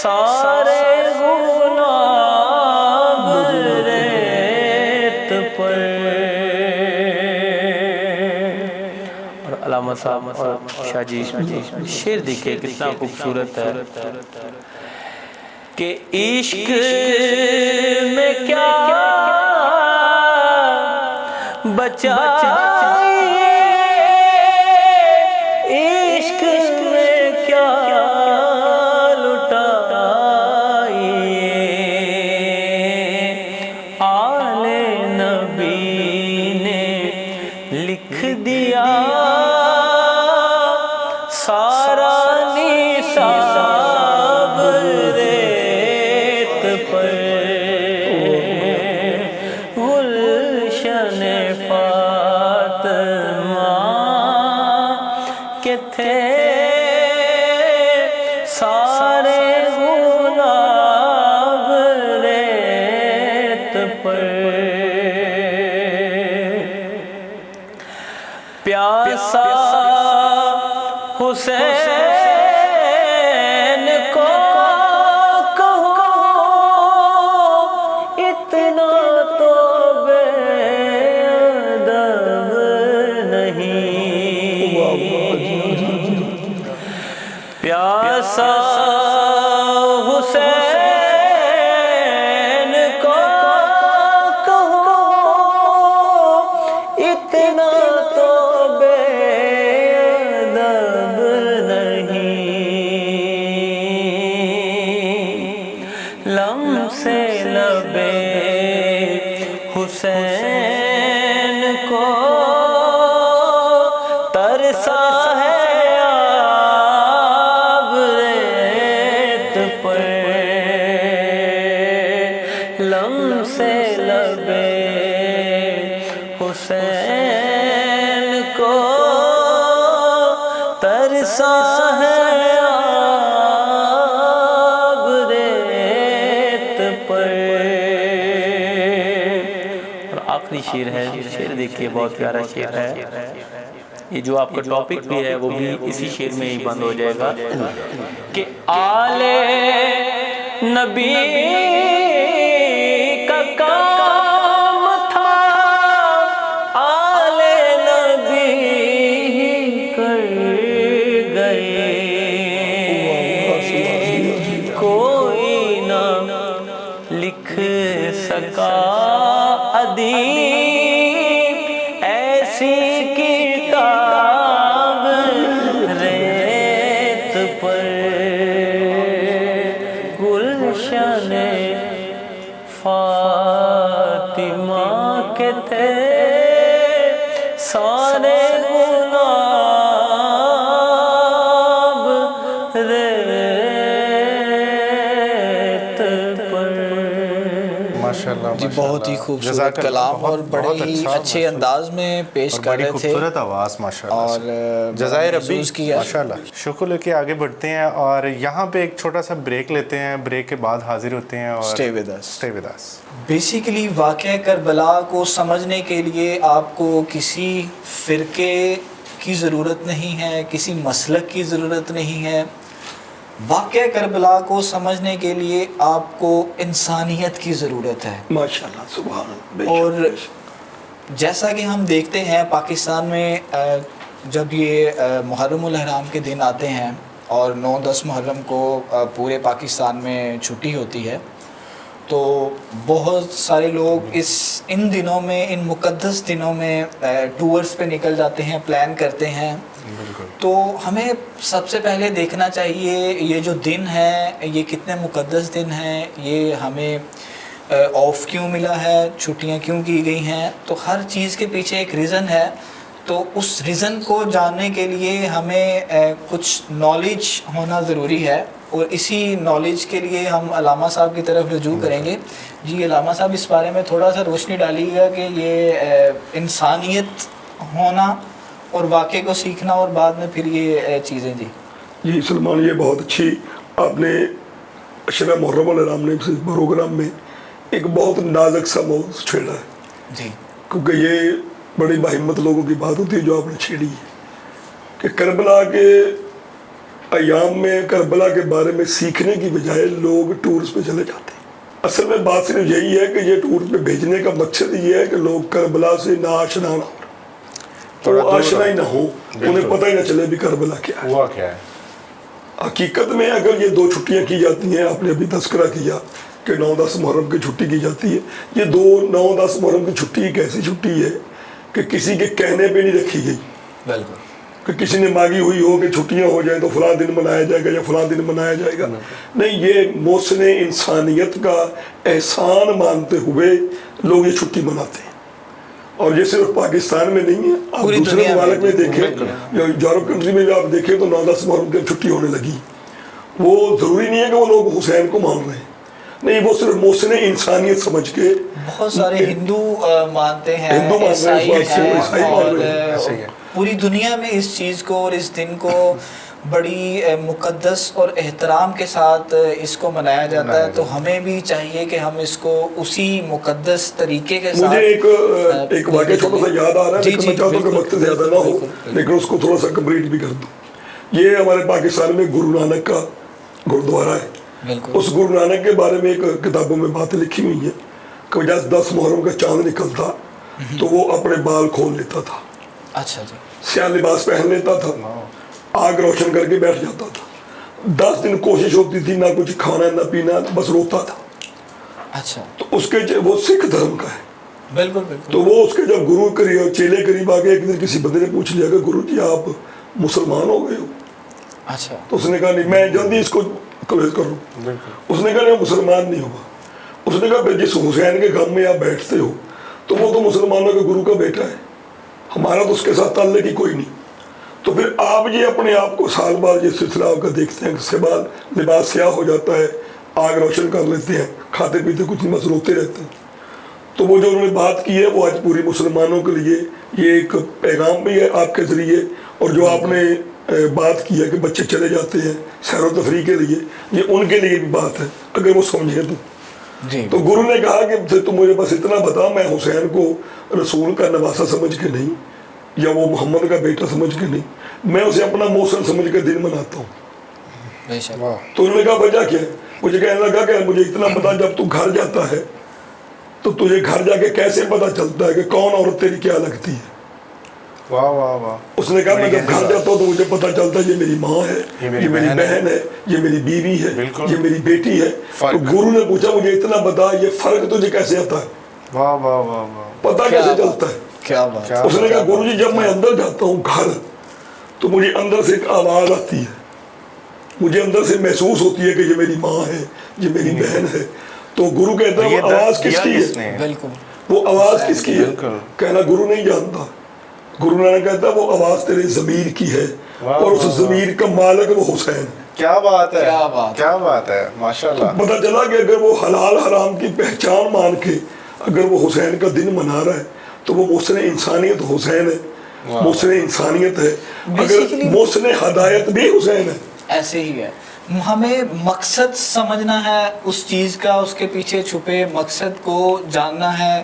سارے گلاب ریت پر۔ اور علامہ صاحب اور شاہ جی شعر دیکھیں کتنا خوبصورت ہے کہ عشق میں کیا بچائیے، عشق میں کیا لٹائیے، آل نبی نے لکھ دیا سارا نصاب ریت پر، گلشن فاطمہ کے تھے سارے گلاب ریت پر، پیاسا حسین کو کہو اتنا تو بے ادب نہیں، پیاسا حسین کو کہو اتنا تو بے ادب نہیں، لمس لبے حسین کو ترسا ہے آب ریت پر، لمس لبے حسین کو ترسا ہے آب ریت پر۔ اور آخری شعر ہے، شعر دیکھیے بہت پیارا شعر ہے، یہ جو آپ کا ٹاپک بھی ہے وہ بھی اسی شعر میں ہی بند ہو جائے گا کہ آل نبی کا کام تھا آل نبی کر گئے، کوئی نہ لکھ سکا ادیب ایسی کتاب ریت پر، گلشن فاطمہ کے تھے سارے گلاب ریت پر۔ ماشاءاللہ جی بہت ہی خوبصورت کلام اور بڑے ہی اچھے انداز میں پیش کر رہے تھے، خوبصورت آواز ماشاءاللہ، اور جزائے ربی کیا ماشاءاللہ۔ شکر لے کے آگے بڑھتے ہیں اور یہاں پہ ایک چھوٹا سا بریک لیتے ہیں، بریک کے بعد حاضر ہوتے ہیں اور Stay with us. بیسیکلی واقعہ کربلا کو سمجھنے کے لیے آپ کو کسی فرقے کی ضرورت نہیں ہے، کسی مسلک کی ضرورت نہیں ہے. واقعہ کربلا کو سمجھنے کے لیے آپ کو انسانیت کی ضرورت ہے. ماشاءاللہ سبحان اللہ. اور جیسا کہ ہم دیکھتے ہیں پاکستان میں جب یہ محرم الاحرام کے دن آتے ہیں اور 9-10 محرم کو پورے پاکستان میں چھٹی ہوتی ہے، تو بہت سارے لوگ ان دنوں میں، ان مقدس دنوں میں ٹورز پہ نکل جاتے ہیں، پلان کرتے ہیں. تو ہمیں سب سے پہلے دیکھنا چاہیے یہ جو دن ہے یہ کتنے مقدس دن ہیں، یہ ہمیں آف کیوں ملا ہے، چھٹیاں کیوں کی گئی ہیں. تو ہر چیز کے پیچھے ایک ریزن ہے. تو اس ریزن کو جاننے کے لیے ہمیں کچھ نالج ہونا ضروری ہے، اور اسی نالج کے لیے ہم علامہ صاحب کی طرف رجوع کریں گے. جی علامہ صاحب اس بارے میں تھوڑا سا روشنی ڈالیے گا کہ یہ انسانیت ہونا اور واقعے کو سیکھنا اور بعد میں پھر یہ چیزیں. جی سلمان، یہ بہت اچھی آپ نے اشرا محرم الحرام نے پروگرام میں ایک بہت نازک سا موضوع چھیڑا ہے جی، کیونکہ یہ بڑی باہمت لوگوں کی بات ہوتی ہے جو آپ نے چھیڑی ہے کہ کربلا کے ایام میں کربلا کے بارے میں سیکھنے کی بجائے لوگ ٹورز پہ چلے جاتے ہیں. اصل میں بات صرف یہی ہے کہ یہ ٹور پہ بھیجنے کا مقصد یہ ہے کہ لوگ کربلا سے ناآشنا نہ ہو، تو آشنا ہی نہ ہو، انہیں پتہ ہی نہ چلے بھی کربلا کیا ہے، ہوا کیا ہے. حقیقت میں اگر یہ 2 چھٹیاں کی جاتی ہیں، آپ نے ابھی تذکرہ کیا کہ 9-10 محرم کی چھٹی کی جاتی ہے، یہ 9-10 محرم کی چھٹی ایک ایسی چھٹی ہے کہ کسی کے کہنے پہ نہیں رکھی گئی. بالکل. کہ کسی نے مانگی ہوئی ہو کہ چھٹیاں ہو جائیں تو فلاں دن منایا جائے گا یا فلاں دن منایا جائے گا. نہیں، یہ محسن انسانیت کا احسان مانتے ہوئے لوگ یہ چھٹی مناتے ہیں. اور یہ صرف پاکستان میں نہیں ہے، آپ دوسرے ممالک میں دیکھیں، یورپ کنٹری میں بھی آپ دیکھیں تو 9-10 محرم کی چھٹی ہونے لگی. وہ ضروری نہیں ہے کہ وہ لوگ حسین کو مان رہے ہیں، نہیں، وہ صرف محسن انسانیت سمجھ کے. بہت سارے ہندو مانتے ہیں، ہندو مانتے ہیں، عیسائی اور پوری دنیا میں اس چیز کو اور اس دن کو بڑی مقدس اور احترام کے ساتھ اس کو منایا جاتا ہے. تو ہمیں بھی چاہیے کہ ہم اس کو اسی مقدس طریقے کے ساتھ. مجھے ایک واقعہ چھوٹا سا یاد آ رہا ہے، لیکن میں چاہتا ہوں کہ وقت زیادہ نہ ہو، لیکن اس کو تھوڑا سا کمپلیٹ بھی کر دوں. یہ ہمارے پاکستان میں گرو نانک کا گرودوارا ہے. اس گرو نانک کے بارے میں ایک کتابوں میں باتیں لکھی ہوئی ہیں کہ جب 10 محرم کا چاند نکلتا تو وہ اپنے بال کھول لیتا تھا. اچھا جی. سیاہ لباس پہن لیتا تھا، آگ روشن کر کے بیٹھ جاتا تھا. 10 دن کوشش ہوتی تھی، نہ کچھ کھانا نہ پینا، بس روتا تھا. اچھا. تو اس کے وہ سکھ دھرم کا ہے. بالکل بالکل. تو وہ اس کے جب گرو قریب چیلے قریب آ گئے، ایک دن کسی بندے نے پوچھ لیا کہ گرو جی آپ مسلمان ہو گئے ہو؟ اچھا. تو اس نے کہا نہیں، میں جلدی اس کو کلوز کر لوں. اس نے کہا نہیں، مسلمان نہیں ہوگا. اس نے کہا جس حسین کے غم میں آپ بیٹھتے ہو تو وہ تو مسلمانوں کے گرو کا بیٹا ہے، ہمارا تو اس کے ساتھ تعلق ہی کوئی نہیں. تو پھر آپ یہ اپنے آپ کو سال بعد یہ سلسلہ آپ کا دیکھتے ہیں، اس کے بعد لباس سیاہ ہو جاتا ہے، آگ روشن کر لیتے ہیں، کھاتے پیتے کچھ نہیں، بس روتے رہتے ہیں. تو وہ جو انہوں نے بات کی ہے وہ آج پوری مسلمانوں کے لیے یہ ایک پیغام بھی ہے آپ کے ذریعے. اور جو آپ نے بات کی ہے کہ بچے چلے جاتے ہیں سیر و تفریح کے لیے، یہ ان کے لیے بھی بات ہے اگر وہ سمجھیں تو. تو گرو نے کہا کہ تم مجھے بس اتنا بتا، میں حسین کو رسول کا نواسا سمجھ کے نہیں یا وہ محمد کا بیٹا سمجھ کے نہیں، میں اسے اپنا موسم سمجھ کے دن مناتا ہوں. تو انہوں نے کہا وجہ کیا ہے؟ مجھے کہنے لگا کہ مجھے اتنا پتا، جب تو گھر جاتا ہے تو تجھے گھر جا کے کیسے پتا چلتا ہے کہ کون عورت تیری کیا لگتی ہے؟ واہ واہ واہ. اس نے کہا میں جب گھر جاتا ہوں تو مجھے پتا چلتا ہے یہ میری ماں ہے، یہ میری بہن ہے، یہ میری بیوی ہے، یہ میری بیٹی ہے. تو گرو نے پوچھا مجھے اتنا بتا، یہ فرق تجھے کیسے آتا ہے؟ واہ واہ واہ واہ. پتا کیسے چلتا ہے؟ کیا بات. اس نے کہا گرو جی جب میں اندر جاتا ہوں گھر تو مجھے اندر سے ایک آواز آتی ہے، مجھے اندر سے محسوس ہوتی ہے کہ یہ میری ماں ہے، یہ میری بہن ہے. تو گرو کہتا ہے وہ آواز کس کی ہے؟ بالکل. وہ آواز کس کی ہے؟ کہنا گرو نہیں جانتا. گرو نانک کہتا ہے وہ آواز تیرے ضمیر کی ہے، اور اس ضمیر کا مالک وہ حسین ہے. کیا بات ہے، کیا بات ہے، ماشاءاللہ. پتہ چلا کہ اگر وہ حلال حرام کی پہچان مان کے اگر وہ حسین کا دن منا رہا ہے تو وہ محسن انسانیت حسین ہے، محسن انسانیت ہے. اگر محسن ہدایت بھی حسین ہے. ایسے ہی ہے. ہمیں مقصد سمجھنا ہے اس چیز کا، اس کے پیچھے چھپے مقصد کو جاننا ہے.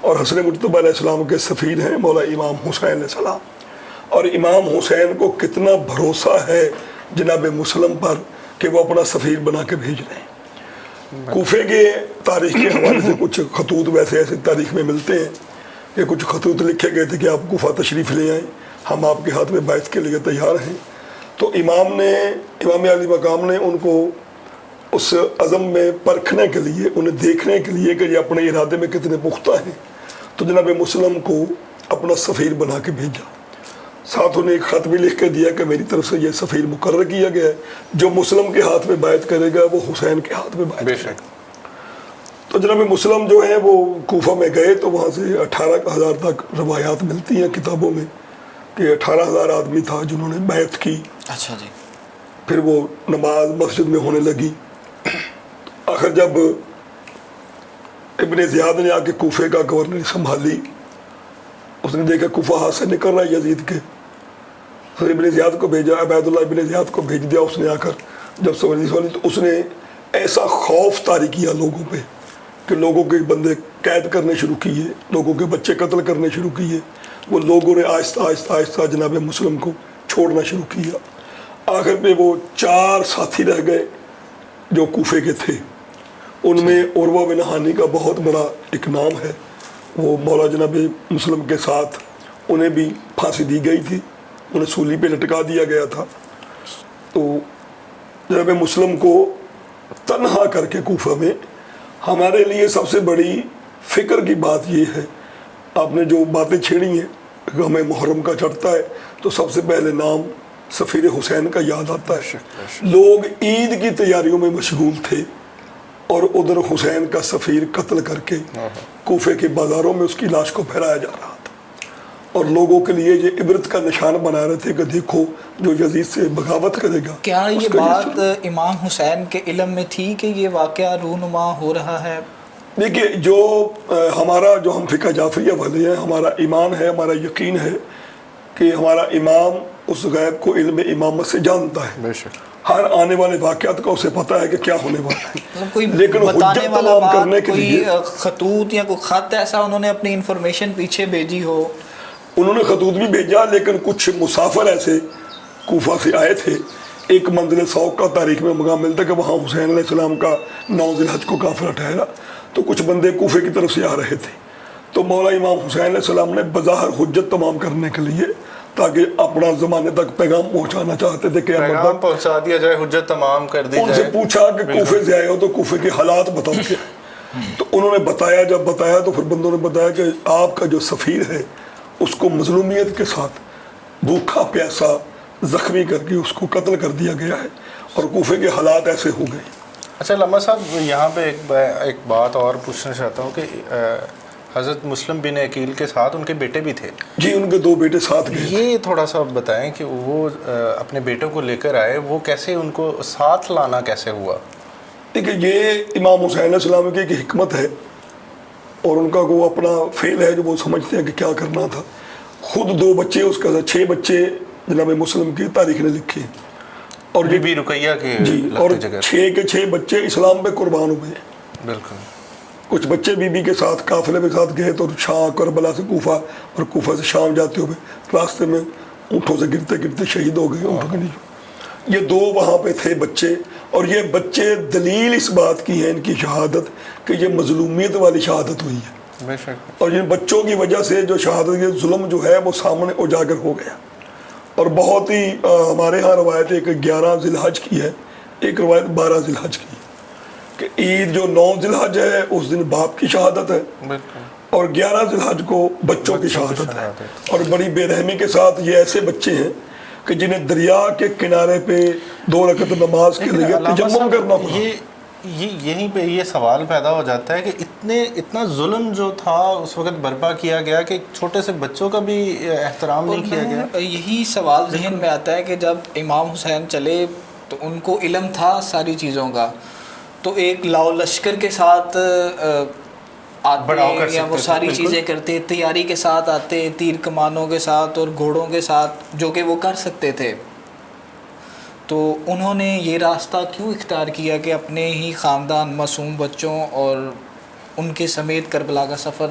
اور حسن مجتبی علیہ السلام کے سفیر ہیں مولا امام حسین علیہ السلام. اور امام حسین کو کتنا بھروسہ ہے جناب مسلم پر کہ وہ اپنا سفیر بنا کے بھیج رہے ہیں. کوفے کے تاریخ کے حوالے سے کچھ خطوط ویسے ایسے تاریخ میں ملتے ہیں کہ کچھ خطوط لکھے گئے تھے کہ آپ کوفہ تشریف لے آئیں, ہم آپ کے ہاتھ میں بیعت کے لیے تیار ہیں. تو امام علی مقام نے ان کو اس عزم میں پرکھنے کے لیے, انہیں دیکھنے کے لیے کہ یہ اپنے ارادے میں کتنے پختہ ہیں, تو جناب مسلم کو اپنا سفیر بنا کے بھیجا. ساتھ انہیں ایک خط بھی لکھ کے دیا کہ میری طرف سے یہ سفیر مقرر کیا گیا ہے, جو مسلم کے ہاتھ میں بیعت کرے گا وہ حسین کے ہاتھ میں بیعت کرے گا. تو جناب مسلم جو ہیں وہ کوفہ میں گئے تو وہاں سے 18,000 تک روایات ملتی ہیں کتابوں میں کہ 18,000 آدمی تھا جنہوں نے بیعت کی. اچھا جی. پھر وہ نماز مسجد میں ہونے لگی. آخر جب ابن زیاد نے آ کے کوفے کا گورنر سنبھالی, اس نے دیکھا کوفہ ہاتھ سے نکل رہا ہے یزید کے, پھر ابن زیاد کو بھیجا, عبید اللہ ابن زیاد کو بھیج دیا. اس نے آ کر جب سنبھالی تو اس نے ایسا خوف طاری کیا لوگوں پہ کہ لوگوں کے بندے قید کرنے شروع کیے, لوگوں کے بچے قتل کرنے شروع کیے. وہ لوگوں نے آہستہ آہستہ آہستہ جناب مسلم کو چھوڑنا شروع کیا. آخر پہ وہ 4 ساتھی رہ گئے جو کوفے کے تھے. ان میں عروہ بن ہانی کا بہت بڑا ایک نام ہے, وہ مولا جناب مسلم کے ساتھ انہیں بھی پھانسی دی گئی تھی, انہیں سولی پہ لٹکا دیا گیا تھا. تو جناب مسلم کو تنہا کر کے کوفہ میں, ہمارے لیے سب سے بڑی فکر کی بات یہ ہے, آپ نے جو باتیں چھیڑی ہیں, ہمیں محرم کا چڑھتا ہے تو سب سے پہلے نام سفیر حسین کا یاد آتا ہے. لوگ عید کی تیاریوں میں مشغول تھے اور ادھر حسین کا سفیر قتل کر کے کوفے کے بازاروں میں اس کی لاش کو پھیلایا جا رہا تھا, اور لوگوں کے لیے یہ عبرت کا نشان بنا رہے تھے کہ دیکھو جو یزید سے بغاوت کرے گا. کیا یہ بات امام حسین کے علم میں تھی کہ یہ واقعہ رونما ہو رہا ہے؟ دیکھیے, جو ہم فقہ جعفریہ والے ہیں, ہمارا ایمان ہے, ہمارا یقین ہے کہ ہمارا امام اس غیب کو علم امامت سے جانتا ہے. بے شک ہر آنے والے واقعات کا اسے پتہ ہے کہ کیا ہونے والا ہے. کوئی لیکن بتانے حجت والا تمام بات, کرنے کے کوئی لیے خطوط یا کوئی خط ایسا انہوں نے اپنی انفارمیشن پیچھے بھیجی ہو؟ انہوں نے خطوط بھی بھیجا, لیکن کچھ مسافر ایسے کوفہ سے آئے تھے. ایک منزل سوق کا تاریخ میں مقام ملتا ہے کہ وہاں حسین علیہ السلام کا 9 ذی الحج کو قافلہ ٹھہرا, تو کچھ بندے کوفے کی طرف سے آ رہے تھے. تو مولا امام حسین علیہ السلام نے بظاہر حجت تمام کرنے کے لیے, تاکہ اپنا زمانے تک پیغام پہنچانا چاہتے تھے کہ پیغام پہنچا دیا جائے, حجت تمام کر دی جائے. ان سے پوچھا کہ کوفے سے آئے ہو تو کوفے کے حالات بتاؤ کیا. تو انہوں نے بتایا, جب بتایا تو پھر بندوں نے بتایا کہ آپ کا جو سفیر ہے اس کو مظلومیت کے ساتھ بھوکا پیاسا زخمی کر کے اس کو قتل کر دیا گیا ہے, اور کوفے کے حالات ایسے ہو گئے. اچھا علامہ صاحب, یہاں پہ ایک بات اور پوچھنا چاہتا ہوں کہ حضرت مسلم بن عقیل کے ساتھ ان کے بیٹے بھی تھے. جی, ان کے 2 بیٹے ساتھ گئے. یہ تھوڑا سا بتائیں کہ وہ اپنے بیٹوں کو لے کر آئے, وہ کیسے, ان کو ساتھ لانا کیسے ہوا؟ دیکھیے, یہ امام حسین علیہ السلام کی ایک حکمت ہے, اور ان کا وہ اپنا فعل ہے جو وہ سمجھتے ہیں کہ کیا کرنا تھا. خود 2 بچے, اس کا 6 بچے جناب مسلم کی تاریخ نے لکھے, اور بی بی رقیہ کے جی, اور 6 کے 6 بچے اسلام پہ قربان ہوئے ہیں. بالکل. کچھ بچے بی بی کے ساتھ قافلے کے ساتھ گئے تو شام کربلا سے کوفہ اور کوفہ سے شام جاتے ہوئے راستے میں اونٹوں سے گرتے گرتے شہید ہو گئے اونٹوں کے نیچے. یہ 2 وہاں پہ تھے بچے, اور یہ بچے دلیل اس بات کی ہے ان کی شہادت کہ یہ مظلومیت والی شہادت ہوئی ہے. بے شک. اور ان بچوں کی وجہ سے جو شہادت کے ظلم جو ہے وہ سامنے اجاگر ہو گیا. اور بہت ہی ہمارے ہاں روایت ایک 11 ذی الحج کی ہے, ایک روایت 12 ذی الحج کی ہے کہ عید جو 9 ذی الحج ہے اس دن باپ کی شہادت ہے, اور 11 ذی الحج کو بچوں کی شہادت ہے. اور بڑی بے رحمی کے ساتھ یہ ایسے بچے ہیں کہ جنہیں دریا کے کنارے پہ 2 رکعت نماز کے لیے تجمم کرنا پڑا. یہیں پہ یہ سوال پیدا ہو جاتا ہے کہ اتنا ظلم جو تھا اس وقت برپا کیا گیا کہ چھوٹے سے بچوں کا بھی احترام نہیں کیا گیا. یہی سوال ذہن میں آتا ہے کہ جب امام حسین چلے تو ان کو علم تھا ساری چیزوں کا, تو ایک لاؤ لشکر کے ساتھ آتے یا وہ ساری چیزیں کرتے, تیاری کے ساتھ آتے, تیر کمانوں کے ساتھ اور گھوڑوں کے ساتھ, جو کہ وہ کر سکتے تھے. تو انہوں نے یہ راستہ کیوں اختیار کیا کہ اپنے ہی خاندان معصوم بچوں اور ان کے سمیت کربلا کا سفر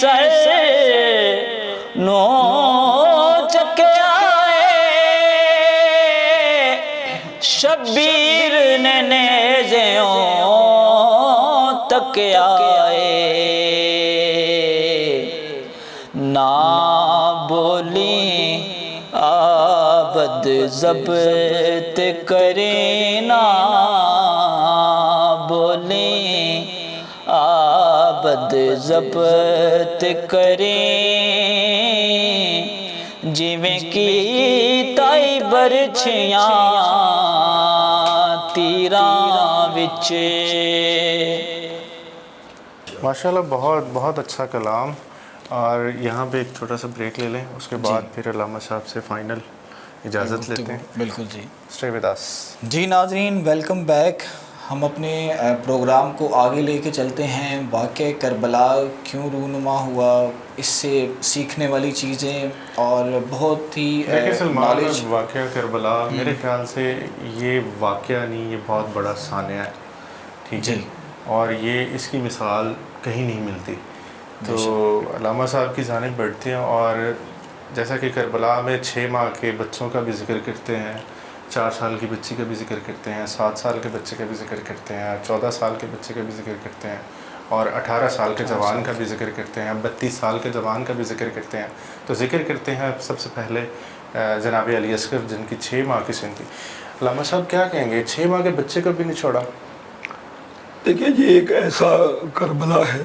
سر نوچ کے آئے، شبیر نے نیزوں تک آئے، نہ بولی عابد ضبط کریں، نہ بولیں عابد ضبط کریں، جویں کی تائی برچھیاں تیراں وچ۔ ماشاءاللہ بہت بہت اچھا کلام. اور یہاں پہ ایک چھوٹا سا بریک لے لیں، اس کے بعد پھر علامہ صاحب سے فائنل اجازت لیتے ہیں. بالکل جی. Stay with us. جی ناظرین، ویلکم بیک. ہم اپنے پروگرام کو آگے لے کے چلتے ہیں. واقعہ کربلا کیوں رونما ہوا، اس سے سیکھنے والی چیزیں اور بہت ہی دیکھیں سلمان، واقعہ کربلا میرے خیال سے یہ واقعہ نہیں، یہ بہت بڑا سانحہ ہے، ٹھیک ہے، اور یہ اس کی مثال کہیں نہیں ملتی. تو علامہ صاحب کی جانب بڑھتے ہیں، اور جیسا کہ کربلا میں 6 ماہ کے بچوں کا بھی ذکر کرتے ہیں، 4 سال کی بچی کا بھی ذکر کرتے ہیں، 7 سال کے بچے کا بھی ذکر کرتے ہیں، 14 سال کے بچے کا بھی ذکر کرتے ہیں، اور 18 سال کے جوان کا بھی ذکر کرتے ہیں، 32 سال کے جوان کا بھی ذکر کرتے ہیں. تو ذکر کرتے ہیں سب سے پہلے جناب علی اصغر جن کی 6 ماہ کی سن تھی. علامہ صاحب کیا کہیں گے، 6 ماہ کے بچے کو بھی نہیں چھوڑا؟ دیکھیے یہ ایک ایسا کربلا ہے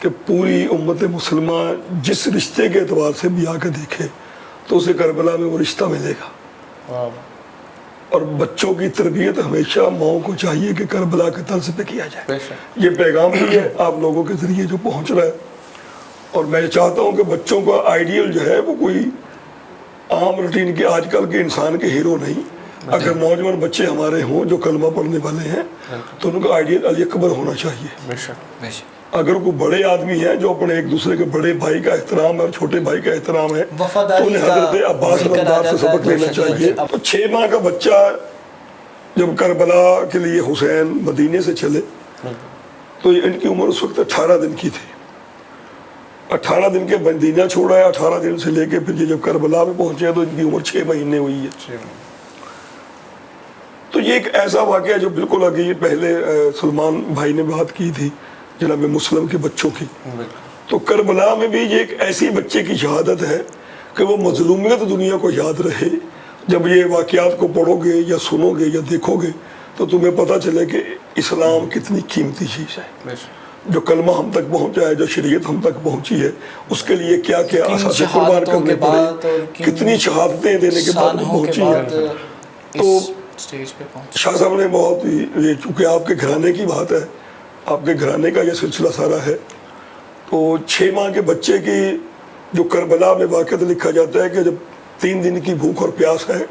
کہ پوری امت مسلمہ جس رشتے کے اعتبار سے بھی آ کے دیکھے تو اسے کربلا میں وہ رشتہ ملے گا. اور بچوں کی تربیت ہمیشہ ماؤں کو چاہیے کہ کربلا کے طرز پہ کیا جائے. یہ پیغام بھی ہے آپ لوگوں کے ذریعے جو پہنچ رہا ہے، اور میں چاہتا ہوں کہ بچوں کا آئیڈیل جو ہے وہ کوئی عام روٹین کے آج کل کے انسان کے ہیرو نہیں. اگر نوجوان بچے ہمارے ہوں جو کلمہ پڑھنے والے ہیں تو ان کا آئیڈیل علی اکبر ہونا چاہیے. اگر کوئی بڑے آدمی ہیں جو اپنے ایک دوسرے کے بڑے بھائی کا احترام اور چھوٹے بھائی کا احترام ہے تو انہیں حضرت عباس رضی سے سبق لینا چاہیے. تو 6 ماہ کا بچہ جب کربلا کے لیے حسین مدینے سے چلے تو ان کی عمر اس وقت 18 دن کی تھی. 18 دن کے مدینہ چھوڑا ہے، 18 دن سے لے کے پھر جب کربلا میں پہنچے تو ان کی عمر 6 مہینے ہوئی ہے. تو یہ ایک ایسا واقعہ جو بالکل آگے پہلے سلمان بھائی نے بات کی تھی جناب مسلم کے بچوں کی. تو کربلا میں بھی یہ ایک ایسی بچے کی شہادت ہے کہ وہ مظلومیت دنیا کو یاد رہے. جب یہ واقعات کو پڑھو گے یا سنو گے یا دیکھو گے تو تمہیں پتہ چلے کہ اسلام کتنی قیمتی چیز ہے. جو کلمہ ہم تک پہنچا ہے، جو شریعت ہم تک پہنچی ہے، اس کے لیے کیا کیا اساس قربان کرنے پڑے، کتنی شہادتیں دینے کے بعد پہنچی ہے. تو شاہ صاحب نے بہت ہی، چونکہ آپ کے گھرانے کی بات ہے، آپ کے گھرانے کا یہ سلسلہ سارا ہے، تو 6 ماہ کے بچے کی جو کربلا میں واقعہ لکھا جاتا ہے کہ جب 3 دن کی بھوک اور پیاس ہے،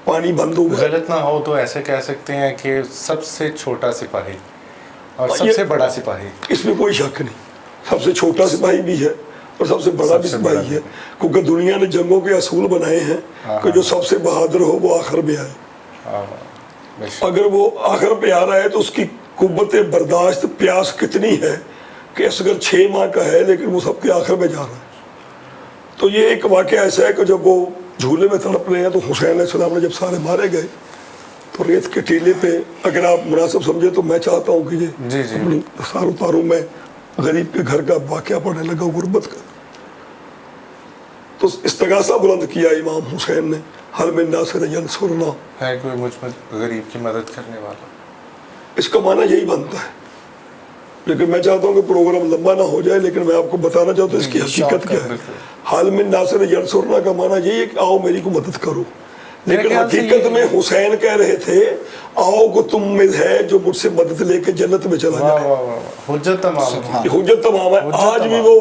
پانی بند ہو گیا. غلط نہ ہو تو ایسے کہہ سکتے ہیں کہ سب سے چھوٹا سپاہی اور سب سے بڑا سپاہی، اس میں کوئی شک نہیں. سب سے چھوٹا سپاہی بھی ہے اور سب سے بڑا بھی سپاہی ہے، کیونکہ دنیا نے جنگوں کے اصول بنائے ہیں کہ جو سب سے بہادر ہو وہ آخر میں آئے. اگر وہ آخر پہ آ رہا ہے تو اس کی قوت برداشت پیاس کتنی ہے کہ اصغر 6 ماہ کا ہے لیکن وہ سب کے آخر میں جا رہا ہے. تو یہ ایک واقعہ ایسا ہے کہ جب وہ جھولے میں تڑپ رہے ہیں تو حسین علیہ السلام نے جب سارے مارے گئے تو ریت کے ٹیلے پہ، اگر آپ مناسب سمجھے تو میں چاہتا ہوں کہ یہ اپنی دستار اتاروں، میں غریب کے گھر کا واقعہ پڑھنے لگا غربت کا. تو استغاثہ بلند کیا امام حسین نے، حل من ناصر ینصرنا، ہے کوئی مجھ پر غریب کی مدد کرنے والا. اس کا معنی یہی بنتا ہے. لیکن میں چاہتا ہوں کہ پروگرام لمبا نہ ہو جائے، لیکن میں آپ کو بتانا چاہتا ہوں اس کی حقیقت کیا ہے. حل من ناصر ینصرنا کا معنی یہی ہے کہ آؤ میری کو مدد کرو. لیکن حقیقت میں حسین کہہ رہے تھے آؤ کو تم میں ہے جو مجھ سے مدد لے کے جنت میں چلا جائے. حجت تمام، حجت تمام ہے. آج بھی وہ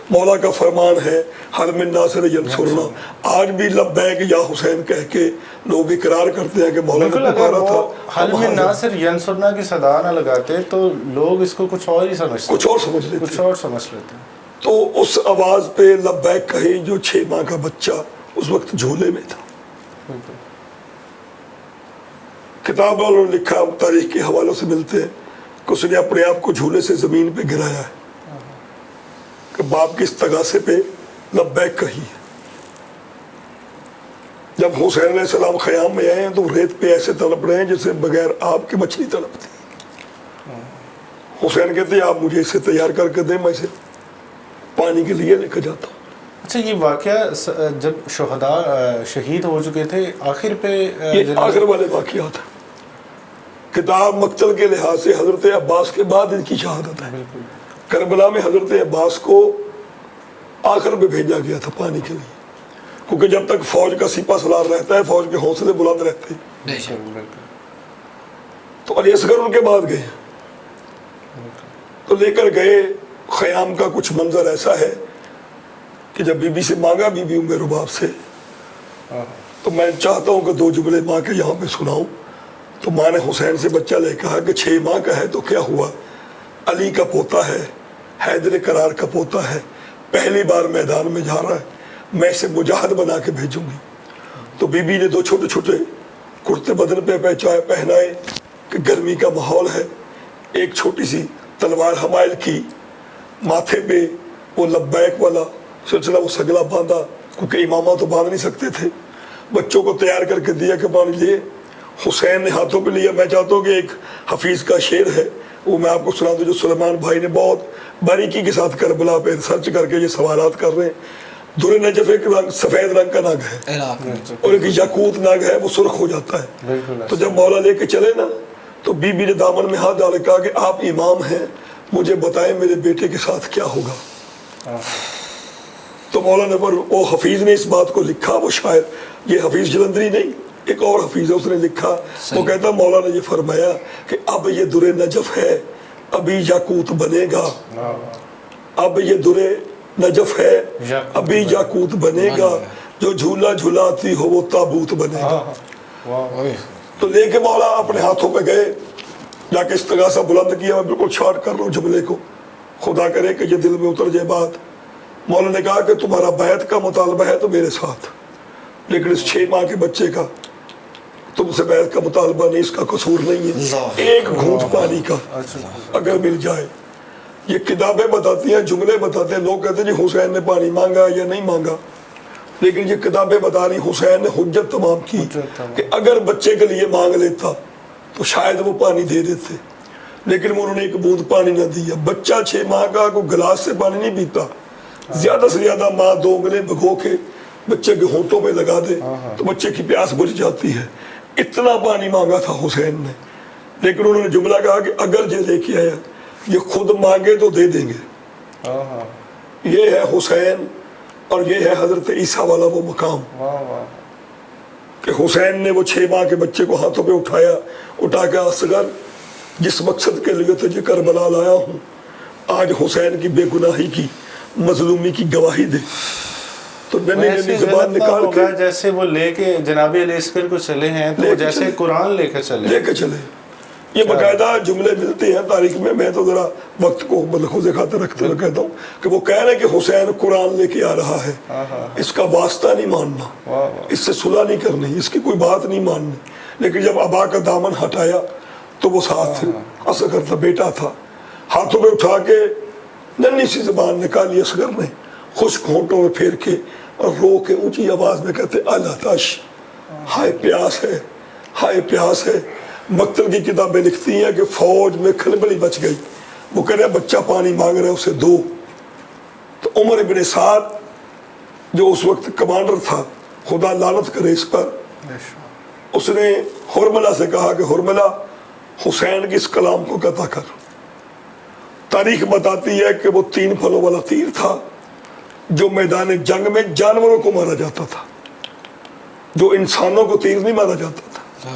مولا کا فرمان ہے حل من ناصر ینصرنا. آج بھی لبیک یا حسین کہہ کے لوگ اقرار کرتے ہیں کہ مولا نے پکارا تھا. حل من ناصر ینصرنا کی صدا نہ لگاتے تو لوگ اس کو کچھ اور ہی سمجھتے، کچھ اور سمجھ لیتے، کچھ اور سمجھ لیتے. تو اس آواز پہ لبیک کہے جو 6 ماہ کا بچہ اس وقت جھولے میں تھا. کتاب والوں نے لکھا، تاریخ کے حوالوں سے ملتے ہیں کہ اس نے اپنے آپ کو جھولے سے زمین پہ گرایا ہے. کہ باپ کی استغاثے پہ لبیک کہی ہے۔ جب حسین علیہ السلام خیام میں آئے ہیں تو ریت پہ ایسے تڑپ رہے ہیں جیسے بغیر آپ کے مچھلی تڑپتی۔ حسین کہتے ہیں آپ مجھے اسے تیار کر کے دیں، میں اسے پانی کے لیے لے کے جاتا ہوں۔ اچھا، یہ واقعہ جب شہداء شہید ہو چکے تھے آخر پہ یہ آخر والے واقعات ہیں۔ کتاب مقتل کے لحاظ سے حضرت عباس کے بعد ان کی شہادت ہے۔ کربلا میں حضرت عباس کو آخر میں بھیجا گیا تھا پانی کے لیے، کیونکہ جب تک فوج کا سپہ سالار رہتا ہے فوج کے حوصلے بلند رہتے ہیں۔ تو علی اصغر ان کے بعد گئے تو لے کر گئے۔ خیام کا کچھ منظر ایسا ہے کہ جب بی بی سے مانگا، بی بی ام رباب سے، تو میں چاہتا ہوں کہ 2 جملے ماں کے یہاں پہ سناؤں۔ تو ماں نے حسین سے بچہ لے کہا کہ 6 ماہ کا ہے تو کیا ہوا، علی کا پوتا ہے، حیدر قرار کا پوتا ہے، پہلی بار میدان میں جا رہا ہے، میں اسے مجاہد بنا کے بھیجوں گی۔ تو بی بی نے 2 چھوٹے چھوٹے کرتے بدن پہ پہنائے کہ گرمی کا ماحول ہے، ایک چھوٹی سی تلوار حمائل کی، ماتھے پہ وہ لبیک والا سلسلہ وہ سگلا باندھا، کیونکہ امامہ تو باندھ نہیں سکتے تھے، بچوں کو تیار کر کے دیا کہ پانی لیے۔ حسین نے ہاتھوں پہ لیا۔ میں چاہتا ہوں کہ ایک حفیظ کا شعر ہے وہ میں آپ کو سنا دوں، جو سلیمان بھائی نے بہت باریکی کے ساتھ کربلا پہ سرچ کر کے یہ سوالات کر رہے ہیں۔ در نجف ایک رنگ سفید رنگ کا نگ ہے اور ایک یاقوت نگ ہے، وہ سرخ ہو جاتا ہے۔ تو جب مولا لے کے چلے نا تو بی بی نے دامن میں ہاتھ ڈال کہا کہ آپ امام ہیں، مجھے بتائیں میرے بیٹے کے ساتھ کیا ہوگا۔ تو مولانا پر وہ حفیظ نے اس بات کو لکھا، وہ شاعر، یہ حفیظ جلندری نہیں، ایک اور حفیظ ہے، اس نے لکھا، وہ کہتا مولا نے یہ فرمایا کہ اب یہ در نجف ہے، ابھی یاقوت بنے گا، اب یہ در نجف ہے، ابھی یاقوت بنے گا، جو جھولا جھولاتی ہو وہ تابوت بنے گا۔ تو لے کے مولا اپنے ہاتھوں پہ گئے، جا کے استغاثہ بلند کیا۔ میں بالکل شارٹ کر رہا ہوں جملے کو، خدا کرے کہ یہ دل میں اتر جائے بات۔ مولا نے کہا کہ تمہارا بیعت کا مطالبہ ہے تو میرے ساتھ، لیکن اس 6 ماہ کے بچے کا تم سے بیعت کا مطالبہ نہیں، اس کا قصور نہیں ہے، ایک گھونٹ پانی کا اگر مل جائے۔ یہ کتابیں بتاتی ہیں، جملے بتاتے ہیں، لوگ کہتے ہیں جی حسین نے پانی مانگا یا نہیں مانگا، لیکن یہ کتابیں بتا رہی حسین نے حجت تمام کی کہ اگر بچے کے لیے مانگ لیتا تو شاید وہ پانی دے دیتے، لیکن انہوں نے ایک بوند پانی نہ دیا۔ بچہ 6 ماہ کا کوئی گلاس سے پانی نہیں پیتا، زیادہ سے زیادہ ماں 2 انگلیں بھگو کے بچے کے ہونٹوں پہ لگا دے تو بچے کی پیاس بجھ جاتی ہے۔ اتنا پانی مانگا تھا حسین نے، لیکن انہوں نے جملہ کہا کہ اگر یہ لے کے آیا، یہ خود مانگے تو دے دیں گے۔ یہ ہے حسین اور یہ ہے حضرت عیسیٰ والا وہ مقام کہ حسین نے وہ 6 ماہ کے بچے کو ہاتھوں پہ اٹھایا، اٹھا کے اصغر جس مقصد کے لیے تجھے کربلا لایا ہوں، آج حسین کی بے گناہی کی مظلومی کی گواہی دے۔ تو ننی زبان نکال کے جیسے وہ لے کے جناب علی اصغر کو چلے ہیں تو جیسے قرآن لے کے چلے۔ یہ باقاعدہ جملے ملتے ہیں تاریخ میں، میں تو ذرا وقت کو ملحوظ خاطر رکھتے ہوئے کہتا ہوں کہ وہ کہہ رہے ہیں کہ حسین قرآن لے کے آ رہا ہے، اس کا واسطہ نہیں ماننا، اس سے صلح نہیں کرنی، اس کی کوئی بات نہیں ماننی، لیکن جب ابا کا دامن ہٹایا تو وہ ساتھ تھے، اصغر تھا، بیٹا تھا، ہاتھوں میں اٹھا کے ننھی سی زبان نکالی اصغر نے، خشک ہونٹوں میں پھیر کے اور رو کے اونچی آواز میں کہتے العطش، ہائے پیاس ہے، ہائے پیاس ہے۔ مقتل کی کتابیں لکھتی ہیں کہ فوج میں کھلبلی بچ گئی، وہ کہہ رہے بچہ پانی مانگ رہے اسے دو۔ تو عمر ابن سعد جو اس وقت کمانڈر تھا، خدا لعنت کرے اس پر، اس نے حرملہ سے کہا کہ حرملہ حسین کی اس کلام کو قطع کر۔ تاریخ بتاتی ہے کہ وہ 3 پھلوں والا تیر تھا جو میدان جنگ میں جانوروں کو مارا جاتا تھا، جو انسانوں کو تیر نہیں مارا جاتا تھا۔